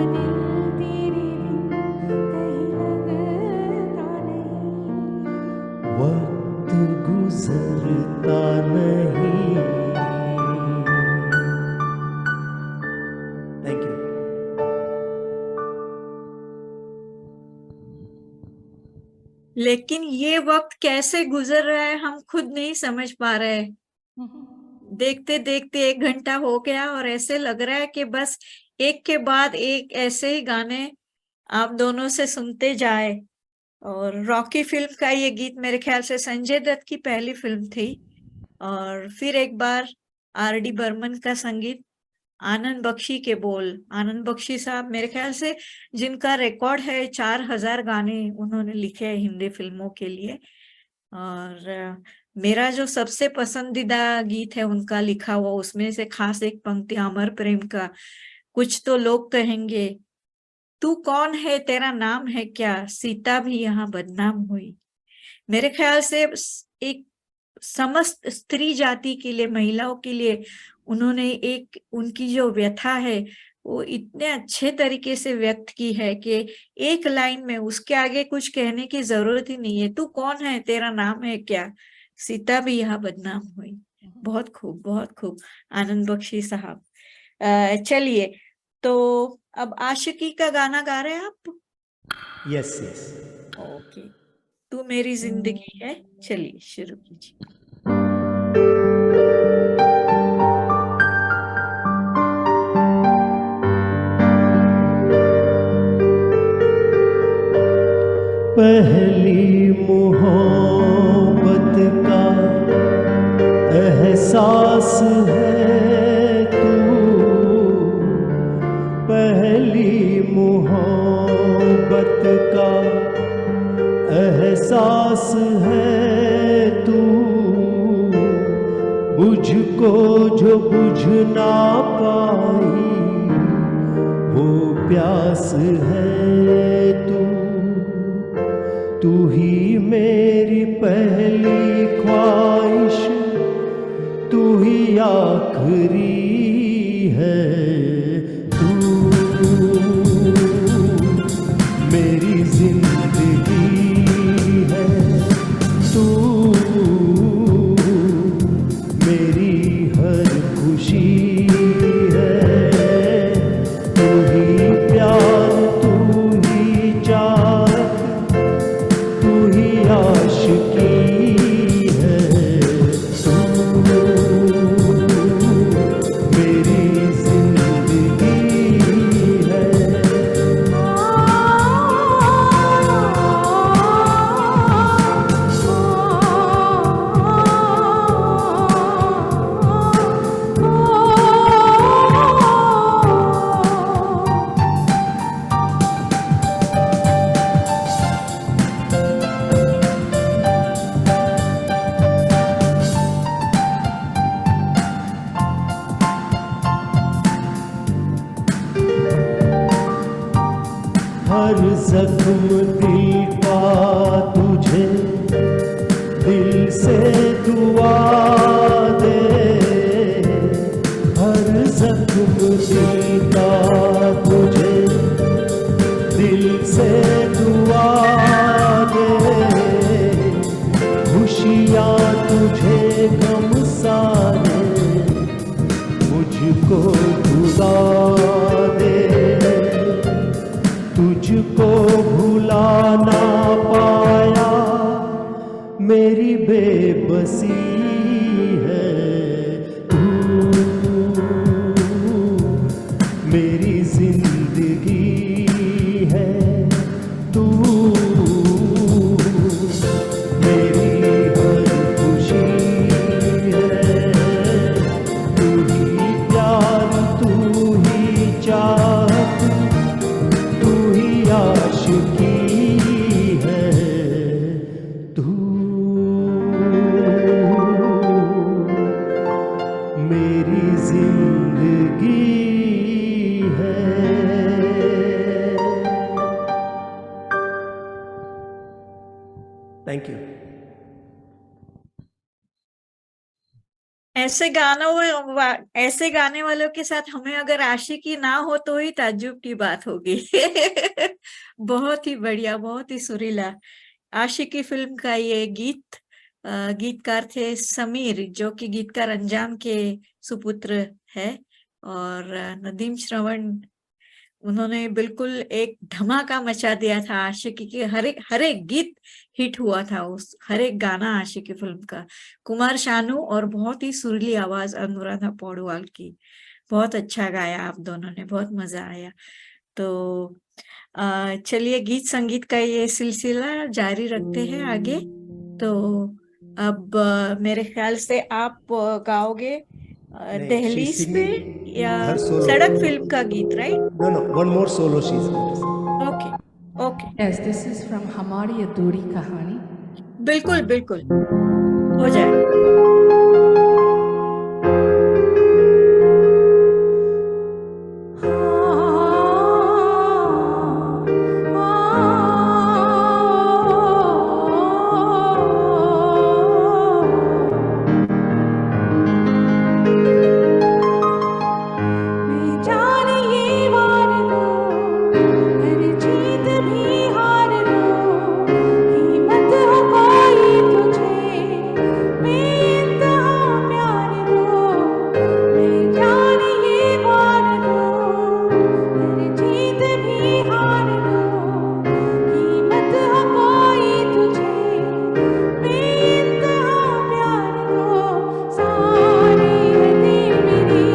दिल तेरे बिन कहीं लगता नहीं। वक्त गुजरता नहीं। Thank you. लेकिन ये वक्त कैसे गुजर रहा है हम खुद नहीं समझ पा रहे। देखते देखते 1 घंटा हो गया, और ऐसे लग रहा है कि बस एक के बाद एक ऐसे ही गाने आप दोनों से सुनते जाए। और रॉकी फिल्म का ये गीत मेरे ख्याल से संजय दत्त की पहली फिल्म थी। और फिर एक बार R.D. बर्मन का संगीत, आनंद बख्शी के बोल। आनंद बख्शी साहब मेरे ख्याल से जिनका रिकॉर्ड है 4000 गाने उन्होंने लिखे हैं हिंदी फिल्मों के लिए। और मेरा जो सबसे पसंदीदा गीत है उनका लिखा हुआ, उसमें से खास एक पंक्ति अमर प्रेम का, कुछ तो लोग कहेंगे तू कौन है, तेरा नाम है क्या, सीता भी यहाँ बदनाम हुई। मेरे ख्याल से एक समस्त स्त्री जाति के लिए, महिलाओं के लिए उन्होंने एक उनकी जो व्यथा है वो इतने अच्छे तरीके से व्यक्त की है कि एक लाइन में उसके आगे कुछ कहने की जरूरत ही नहीं है। तू कौन है, तेरा नाम है क्या, सीता भी यहाँ बदनाम हुई। बहुत खूब, बहुत खूब आनंद बख्शी साहब। चलिए, तो अब आशिकी का गाना गा रहे हैं आप? Yes yes. ओके, तू मेरी जिंदगी है, चलिए शुरू कीजिए। पहली मोहब्बत का एहसास है तू, पहली मोहब्बत का एहसास है तू, मुझको जो बुझ ना पाई वो प्यास है तू, तू ही मेरी पहली ख्वाहिश, तू ही आखिरी है, तू मेरी जिंदगी है, तू मेरी हर खुशी है, तू ही प्यार, तू ही चाहत, तू ही आशिकी है, तू मेरी जिंदगी है। हर जख्म दिल का तुझे दिल से दुआ दे, हर जख्म दिल का तुझे दिल से दुआ दे, खुशियाँ तुझे गम सारे मुझको भुला दे, तुझको भुला ना पाया मेरी बेबसी है, तू मेरी जिंदगी है, तू मेरी हर खुशी है, तू ही प्यार, तू ही चाहत, तू ही आशिकी है, तू मेरी जिंदगी है। Thank you. ऐसे ऐसे गाने वालों के साथ हमें अगर आशिकी ना हो तो ही ताज्जुब की बात होगी। बहुत ही बढ़िया, बहुत ही सुरीला। आशिकी फिल्म का ये गीत, गीतकार थे समीर, जो कि गीतकार अंजाम के सुपुत्र है, और नदीम श्रवण, उन्होंने बिल्कुल एक धमाका मचा दिया था। आशिकी के हर एक गीत हिट हुआ था, उस हर एक गाना आशिकी फिल्म का। कुमार शानू और बहुत ही सुरीली आवाज अनुराधा पौडवाल की। बहुत अच्छा गाया आप दोनों ने, बहुत मजा आया। तो चलिए, गीत संगीत का ये सिलसिला जारी रखते हैं आगे। तो अब मेरे ख्याल से आप गाओगे दहलीज पे या सड़क फिल्म का गीत, right? No, no, one more solo she's going to sing. Okay okay, Yes, this is from Hamari Adhuri Kahani. बिल्कुल बिल्कुल। हो जाए। मैं जान ये वार दूं, हर जीत भी हार दूं, कीमत हो कोई तुझे बेइंतहा प्यार दूं। मैं जान ये वार दूं, हर जीत भी हार दूं, कीमत हो कोई तुझे बेइंतहा प्यार दूं। सारी हदें मेरी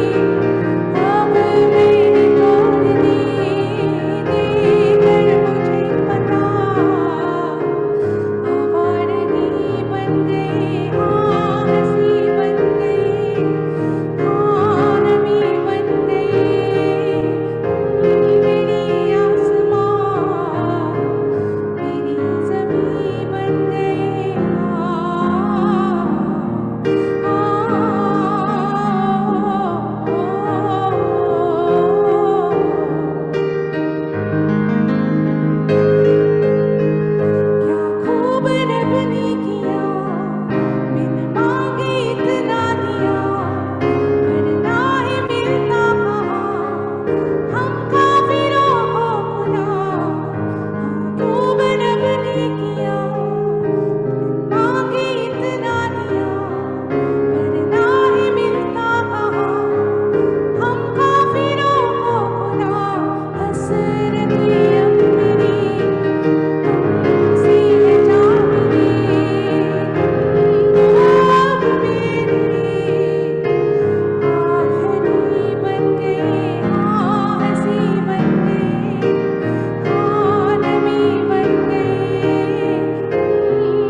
अब मैंने तोड़ दी, देकर मुझे पता आवारगी बन गई, हाँ हंसी बन गई, हाँ नमी बन गई, मेरी आसमां मेरी ज़मीं बन गई। क्या खूब रब ने किया, बिन मांगे इतना दिया, वरना ही मिलता कहाँ हम काफिरों को गुनाह। खूब रब ने किया, बिन मांगे इतना दिया, वरना ही मिलता कहाँ हम काफिरों को गुनाह। हसरत अब मेरी तुमसे है जा मिली, अब मेरी आखिरी बन गई, हाँ हंसी बन गई, हाँ नमी बन गई,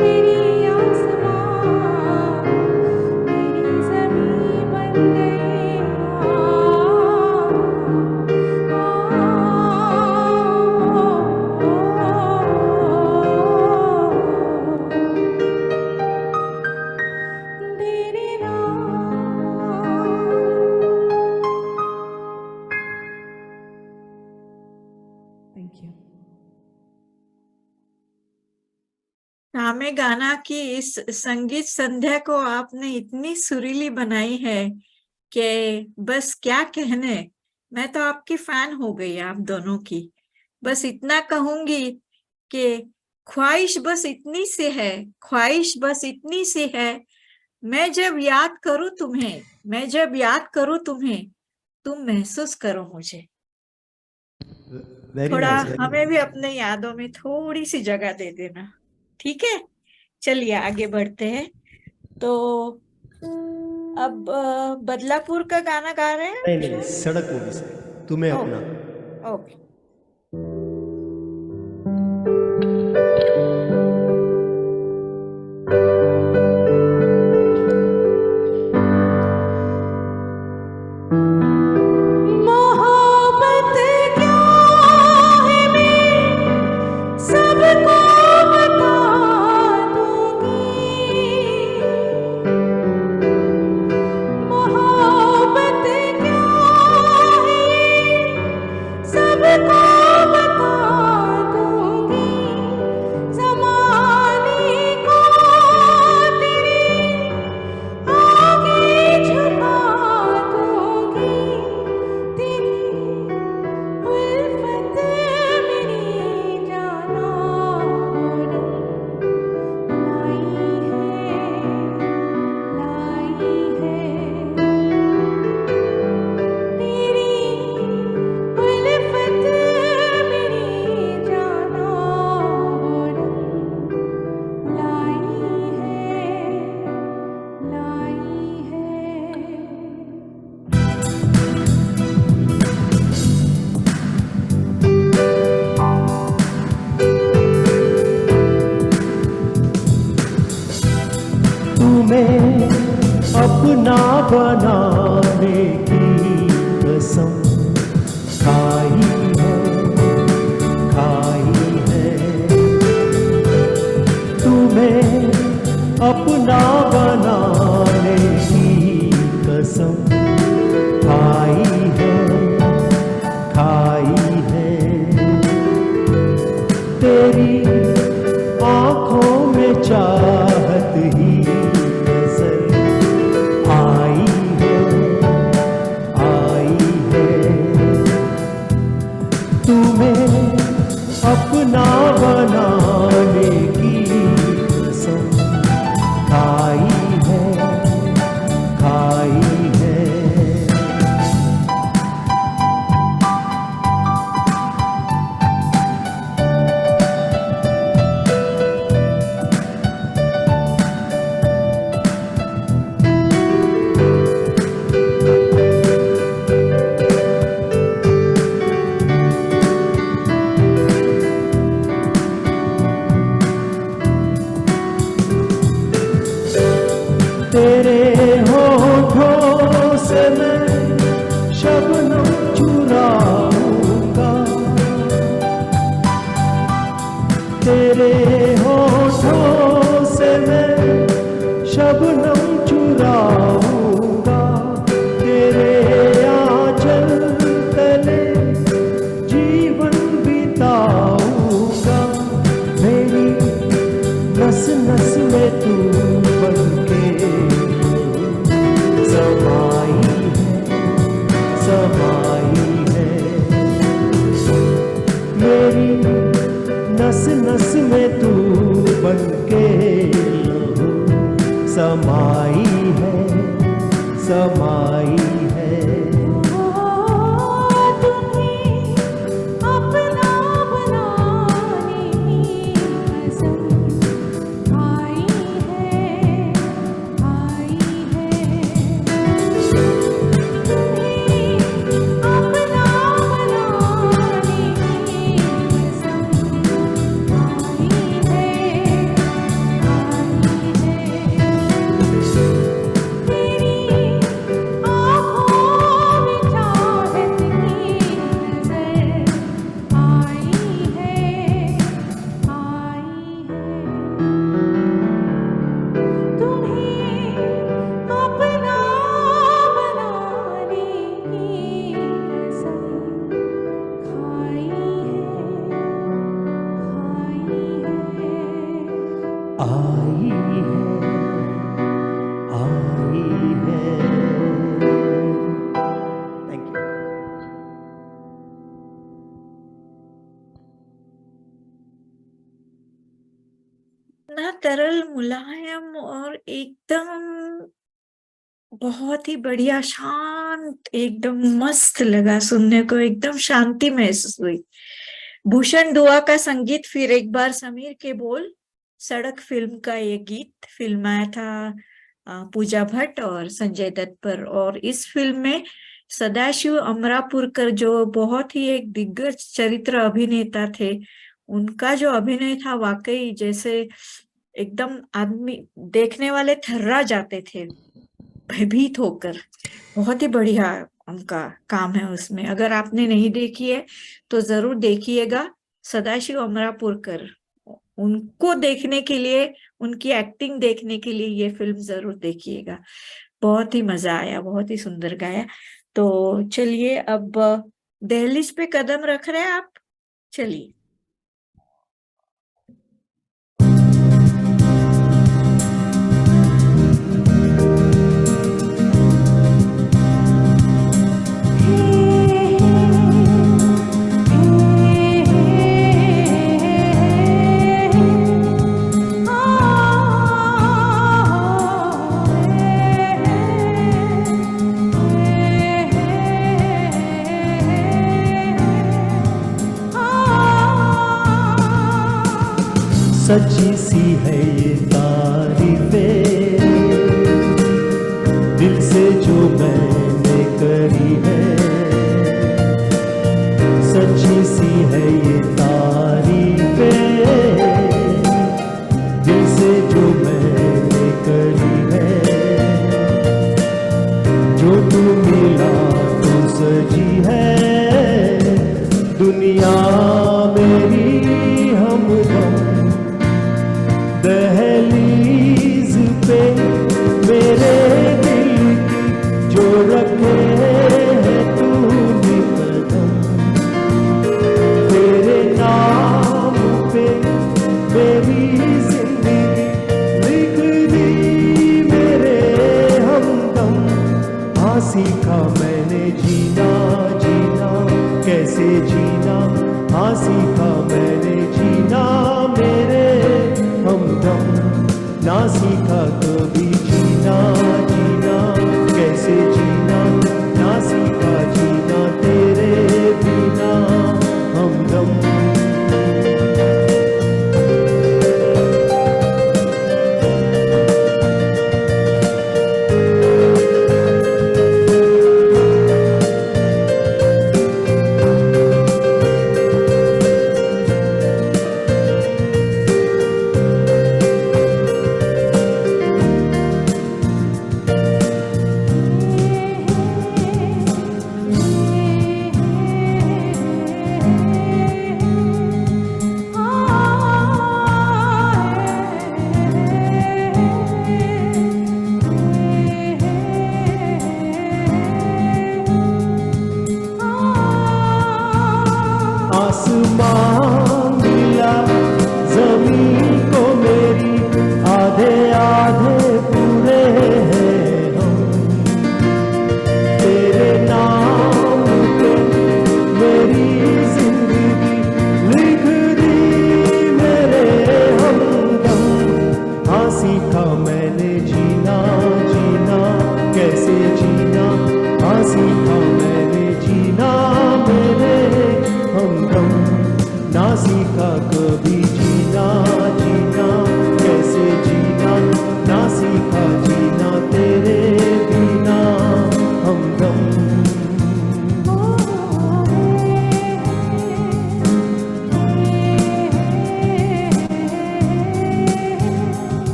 मेरी आसमां मेरी ज़मीं बन गई। तेरे Thank you. रामे गाना की इस संगीत संध्या को आपने इतनी सुरीली बनाई है कि बस क्या कहने। मैं तो आपकी फैन हो गई आप दोनों की। बस इतना कहूंगी कि ख्वाहिश बस इतनी सी है, ख्वाहिश बस इतनी सी है, मैं जब याद करूं तुम्हें, मैं जब याद करूं तुम्हें, तुम महसूस करो मुझे। वेरी थोड़ा नाइस, हमें भी अपने यादों में थोड़ी सी जगह दे देना, ठीक है? चलिए आगे बढ़ते हैं। तो अब बदलापुर का गाना गा रहे हैं। नहीं नहीं, सड़क मूवी से तुम्हें ओ, अपना। ओके। मोहब्बत क्या है मैं सबको बता दूंगी, मोहब्बत क्या है सबको बता दूंगी, ज़माने को तेरे आगे झुका दूंगी, तेरी उल्फत मेरी जाना लाई है, तेरी उल्फत मेरी जाना लाई है। तुम्हें अपना बनाने की कसम खाई है, खाई है। तुम्हें अपना समाई है, मेरी नस नस में तू बनके लहू समाई है, समाई है। तुम्हें अपना बनाने की कसम आई है, आई है। तुम्हें अपना बनाने की कसम आई है, आई है। तेरी आँखों में चाहत की नज़र आई है, आई है। तुम्हें अपना बनाने की कसम खाई है, खाई है। आई है, आई है। Thank you. ना तरल, मुलायम और एकदम बहुत ही बढ़िया, शांत, एकदम मस्त लगा सुनने को, एकदम शांति महसूस हुई। भूषण दुआ का संगीत, फिर एक बार समीर के बोल। सड़क फिल्म का ये गीत फिल्माया था पूजा भट्ट और संजय दत्त पर, और इस फिल्म में सदाशिव अमरापुरकर जो बहुत ही एक दिग्गज चरित्र अभिनेता थे, उनका जो अभिनय था वाकई जैसे एकदम आदमी देखने वाले थर्रा जाते थे भयभीत होकर। बहुत ही बढ़िया उनका काम है उसमें। अगर आपने नहीं देखी है तो जरूर देखिएगा। सदाशिव अमरापुरकर, उनको देखने के लिए, उनकी एक्टिंग देखने के लिए ये फिल्म जरूर देखिएगा। बहुत ही मजा आया, बहुत ही सुंदर गाया। तो चलिए अब दहलीज पे कदम रख रहे हैं आप, चलिए। सच्ची सी है ये तारीफें, दिल से जो मैंने करी है। सच्ची सी है ये तारीफें, दिल से जो मैंने करी है। जो तू मिला तो सजी है दुनिया मेरी हमदम। दहलीज पे मेरे दिल की जो रखे है तूने कदम, तेरे नाम पे मेरी जिंदगी लिख दी मेरे हमदम। हाँ सीखा मैंने जीना, जीना कैसे जीना। हाँ सीखा मैंने जीना मेरे हमदम। ना सीखा कभी जीना, जीना कैसे जीना। ना सीखा जीना तेरे बिना हमदम।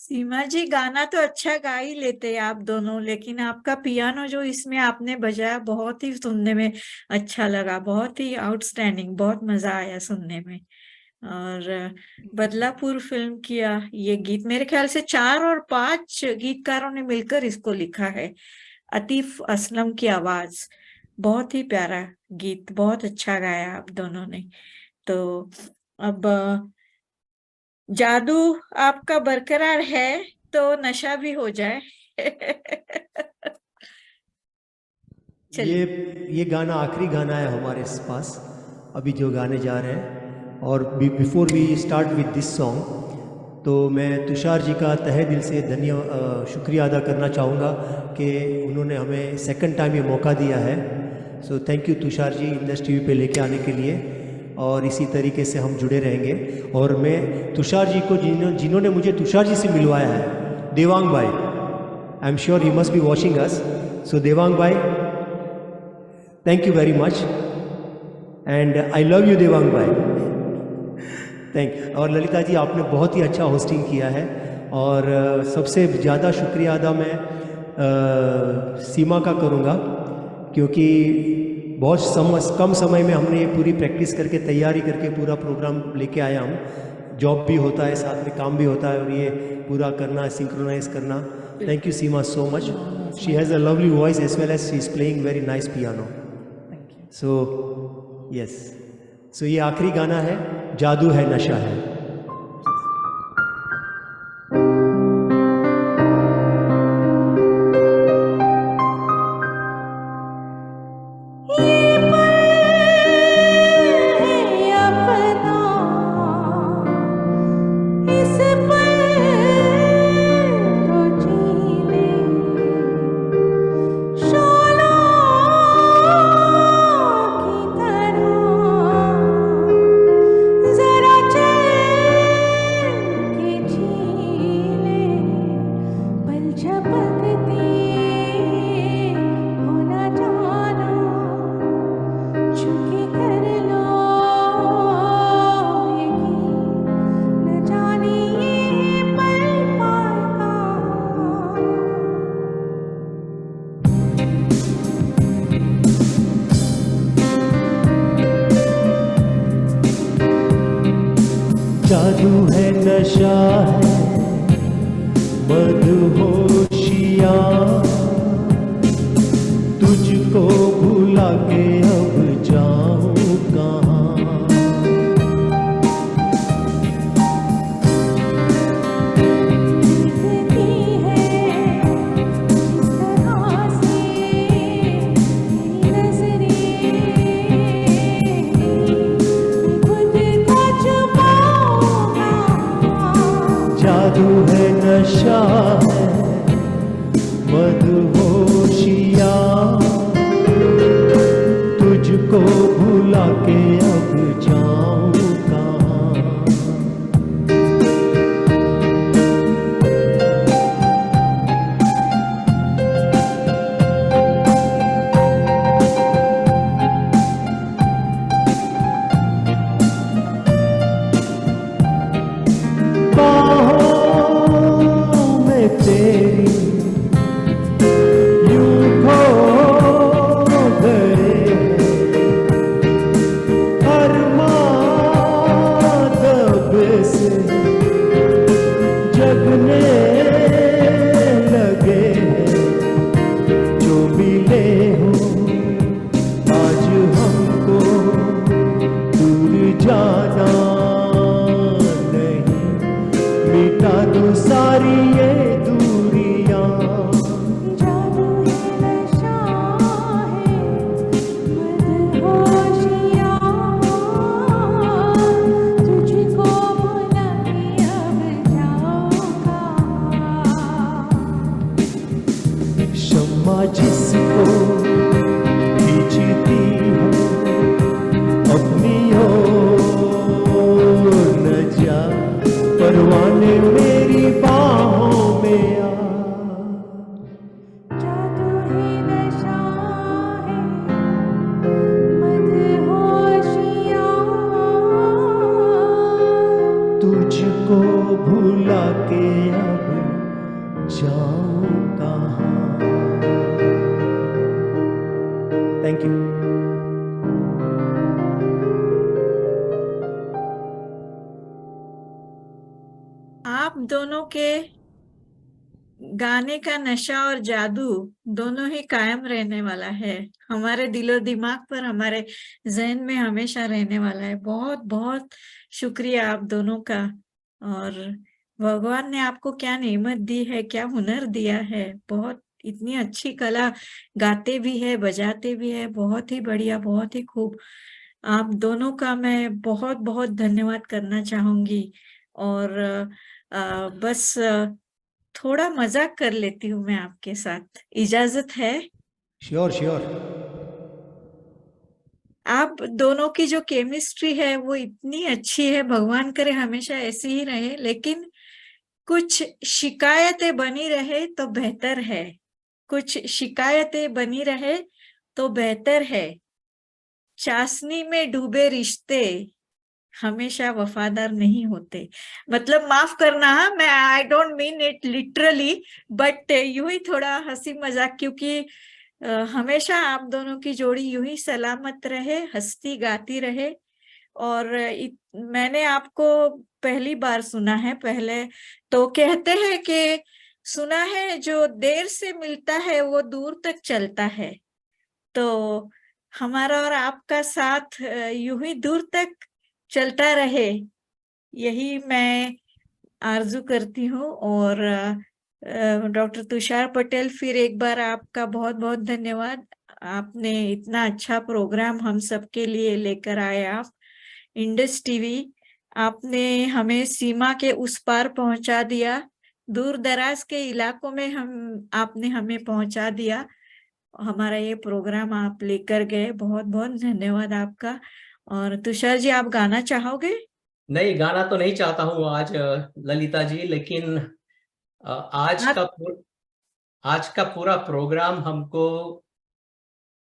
सीमा जी, गाना तो अच्छा गा ही लेते हैं आप दोनों, लेकिन आपका पियानो जो इसमें आपने बजाया बहुत ही सुनने में अच्छा लगा, बहुत ही आउटस्टैंडिंग, बहुत मजा आया सुनने में। और बदलापुर फिल्म किया ये गीत, मेरे ख्याल से 4 और 5 गीतकारों ने मिलकर इसको लिखा है। अतीफ असलम की आवाज, बहुत ही प्यारा गीत, बहुत अच्छा गाया आप दोनों ने। तो अब जादू आपका बरकरार है तो नशा भी हो जाए। चलिए। ये गाना आखिरी गाना है हमारे पास अभी जो गाने जा रहे हैं। और before we start with this song, तो मैं तुषार जी का तहे दिल से शुक्रिया अदा करना चाहूँगा कि उन्होंने हमें सेकंड टाइम ये मौका दिया है। So thank you Tushar ji industry TV पे लेके आने के लिए, और इसी तरीके से हम जुड़े रहेंगे। और मैं तुषार जी को जिन्होंने मुझे तुषार जी से मिलवाया है, देवांग भाई, I am sure he must be watching us. So Devang भाई, thank you very much and I love you Devang भाई, थैंक। और ललिता जी, आपने बहुत ही अच्छा होस्टिंग किया है। और सबसे ज़्यादा शुक्रिया अदा मैं सीमा का करूँगा, क्योंकि बहुत कम समय में हमने ये पूरी प्रैक्टिस करके तैयारी करके पूरा प्रोग्राम लेके आया। हम जॉब भी होता है, साथ में काम भी होता है, और ये पूरा करना, सिंक्रोनाइज करना। Thank you Seema so much. She has a lovely voice as well as she is playing very nice piano. So yes, so ये आखिरी गाना है, जादू है नशा है। ये पल है अपना, इस पल को जी ले, शोलों की तरह जरा चल के जी ले, पल झपकते हो ना जाना, चुके कर लो यकीन, न जाने ये पल पाएगा। जादू है नशा है मदहोशिया, तुझको भुला के अब जाऊं कहाँ। दिखती है जिस तरह से तेरी नजरें, मैं खुद को छुपाऊंगा। जादू है नशा है मदहोशिया, तुझको भुला के अब जाऊं कहाँ। बाहों में तेरी जाऊं कहाँ। Thank you. आप दोनों के गाने का नशा और जादू दोनों ही कायम रहने वाला है, हमारे दिलो दिमाग पर, हमारे जहन में हमेशा रहने वाला है। बहुत बहुत शुक्रिया आप दोनों का। और भगवान ने आपको क्या नेमत दी है, क्या हुनर दिया है, बहुत इतनी अच्छी कला, गाते भी है, बजाते भी है, बहुत ही बढ़िया, बहुत ही खूब। आप दोनों का मैं बहुत बहुत धन्यवाद करना चाहूंगी। और बस थोड़ा मजाक कर लेती हूँ मैं आपके साथ, इजाजत है? Sure sure. आप दोनों की जो केमिस्ट्री है वो इतनी अच्छी है, भगवान करे हमेशा ऐसी ही रहे, लेकिन कुछ शिकायतें बनी रहे तो बेहतर है, कुछ शिकायतें बनी रहे तो बेहतर है। चाशनी में डूबे रिश्ते हमेशा वफादार नहीं होते। मतलब माफ करना, हाँ, मैं I don't mean it literally, but यूं ही थोड़ा हंसी मजाक, क्योंकि हमेशा आप दोनों की जोड़ी यूं ही सलामत रहे, हंसती गाती रहे। और मैंने आपको पहली बार सुना है, पहले तो कहते हैं कि सुना है जो देर से मिलता है वो दूर तक चलता है। तो हमारा और आपका साथ यूं ही दूर तक चलता रहे, यही मैं आरजू करती हूँ। और डॉक्टर तुषार पटेल, फिर एक बार आपका बहुत बहुत धन्यवाद। आपने इतना अच्छा प्रोग्राम हम सबके लिए लेकर आए। आप इंडस टीवी, आपने हमें सीमा के उस पार पहुंचा दिया, दूर दराज के इलाकों में आपने हमें पहुंचा दिया। हमारा ये प्रोग्राम आप लेकर गए, बहुत बहुत धन्यवाद आपका। और तुषार जी, आप गाना चाहोगे? नहीं, गाना तो नहीं चाहता हूँ आज ललिता जी, लेकिन आप आज का पूरा प्रोग्राम हमको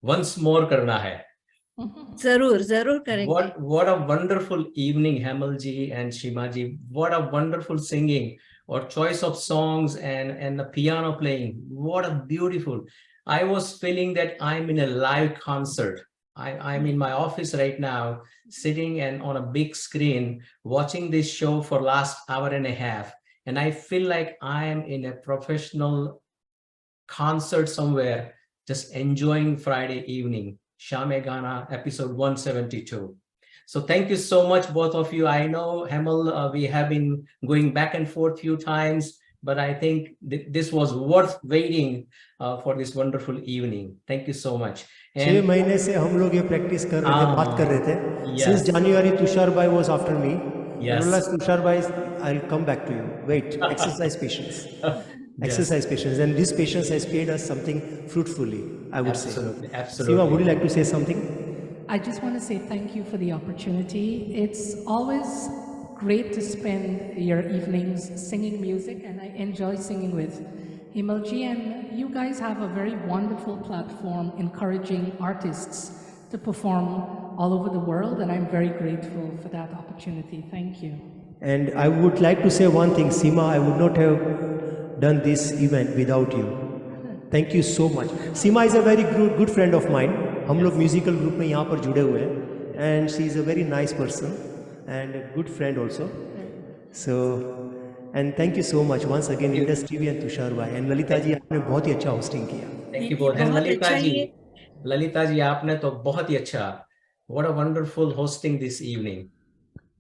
वंस मोर करना है। जरूर जरूर करेंगे। What a wonderful evening, Hemal ji and Shima ji. What a wonderful singing or choice of songs and the piano playing. What a beautiful. I was feeling that I'm in a live concert. I'm in my office right now, sitting and on a big screen, watching this show for last hour and a half. And I feel like I am in a professional concert somewhere, just enjoying Friday evening. Shame Gana, episode 172. So thank you so much, both of you. I know, Hemal, we have been going back and forth few times, but I think this was worth waiting for this wonderful evening. Thank you so much. 6 महीने से हम लोग ये practice कर रहे थे, बात कर रहे थे। Since January, Tushar bhai was after me. Yes. And Tushar bhai, I'll come back to you. Wait, exercise patience. Exercise patience, and this patience has paid us something fruitfully, I would Absolutely, say. absolutely. Siva, would you like to say something? I just want to say thank you for the opportunity. It's always great to spend your evenings singing music, and I enjoy singing with Himalji, and you guys have a very wonderful platform encouraging artists to perform all over the world, and I'm very grateful for that opportunity. Thank you. And I would like to say one thing, Seema, I would not have done this event without you. Thank you so much. Seema is a very good friend of mine. हम लोग musical group में यहाँ पर जुड़े हुए हैं, and she is a very nice person and a good friend also. So, and thank you so much once again, Indus TV and Tushar bhai and Lalita ji, आपने बहुत ही अच्छा hosting किया. Thank you both. And Lalita ji, आपने तो बहुत ही अच्छा. What a wonderful hosting this evening.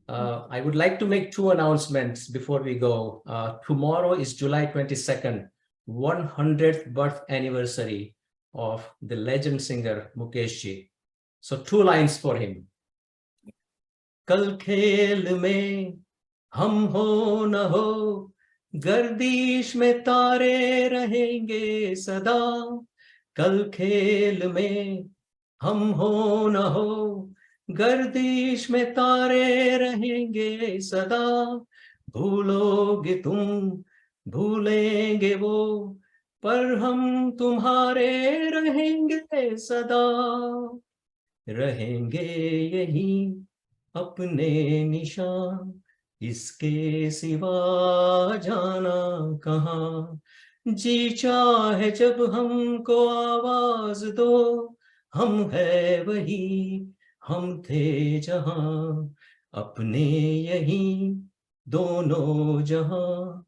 I would like to make 2 announcements before we go. Tomorrow is July 22nd, 100th birth anniversary of the legend singer Mukesh ji. So 2 lines for him. कल खेल में हम हो न हो, गर्दिश में तारे रहेंगे सदा. कल खेल में हम हो न हो, गर्दिश में तारे रहेंगे सदा. भूलोगे तुम, भूलेंगे वो, पर हम तुम्हारे रहेंगे सदा. रहेंगे यही अपने निशान, इसके सिवा जाना कहाँ. जी चाहे जब हमको आवाज दो, हम है वही, हम थे जहां, अपने यही दोनों जहां,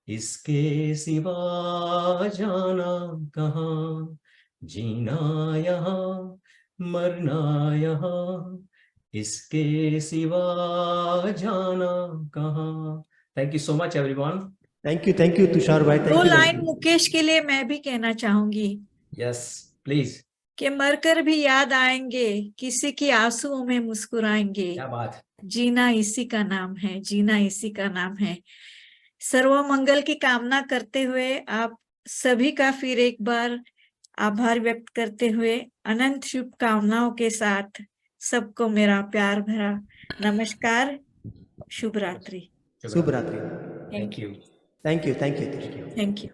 इसके सिवा जाना कहाँ, जीना यहाँ, मरना यहाँ, इसके सिवा जाना कहाँ। Thank you so much everyone. Thank you Tushar भाई, दो थैंक यू लाइन मुकेश के लिए मैं भी कहना चाहूंगी यस प्लीज। कि मरकर भी याद आएंगे, किसी की आंसुओं में मुस्कुराएंगे, क्या बात। जीना इसी का नाम है, जीना इसी का नाम है। सर्व मंगल की कामना करते हुए आप सभी का फिर एक बार आभार व्यक्त करते हुए अनंत शुभकामनाओं के साथ सबको मेरा प्यार भरा नमस्कार, शुभ रात्रि। शुभ रात्रि। Thank you. Thank you Tushar. Thank you.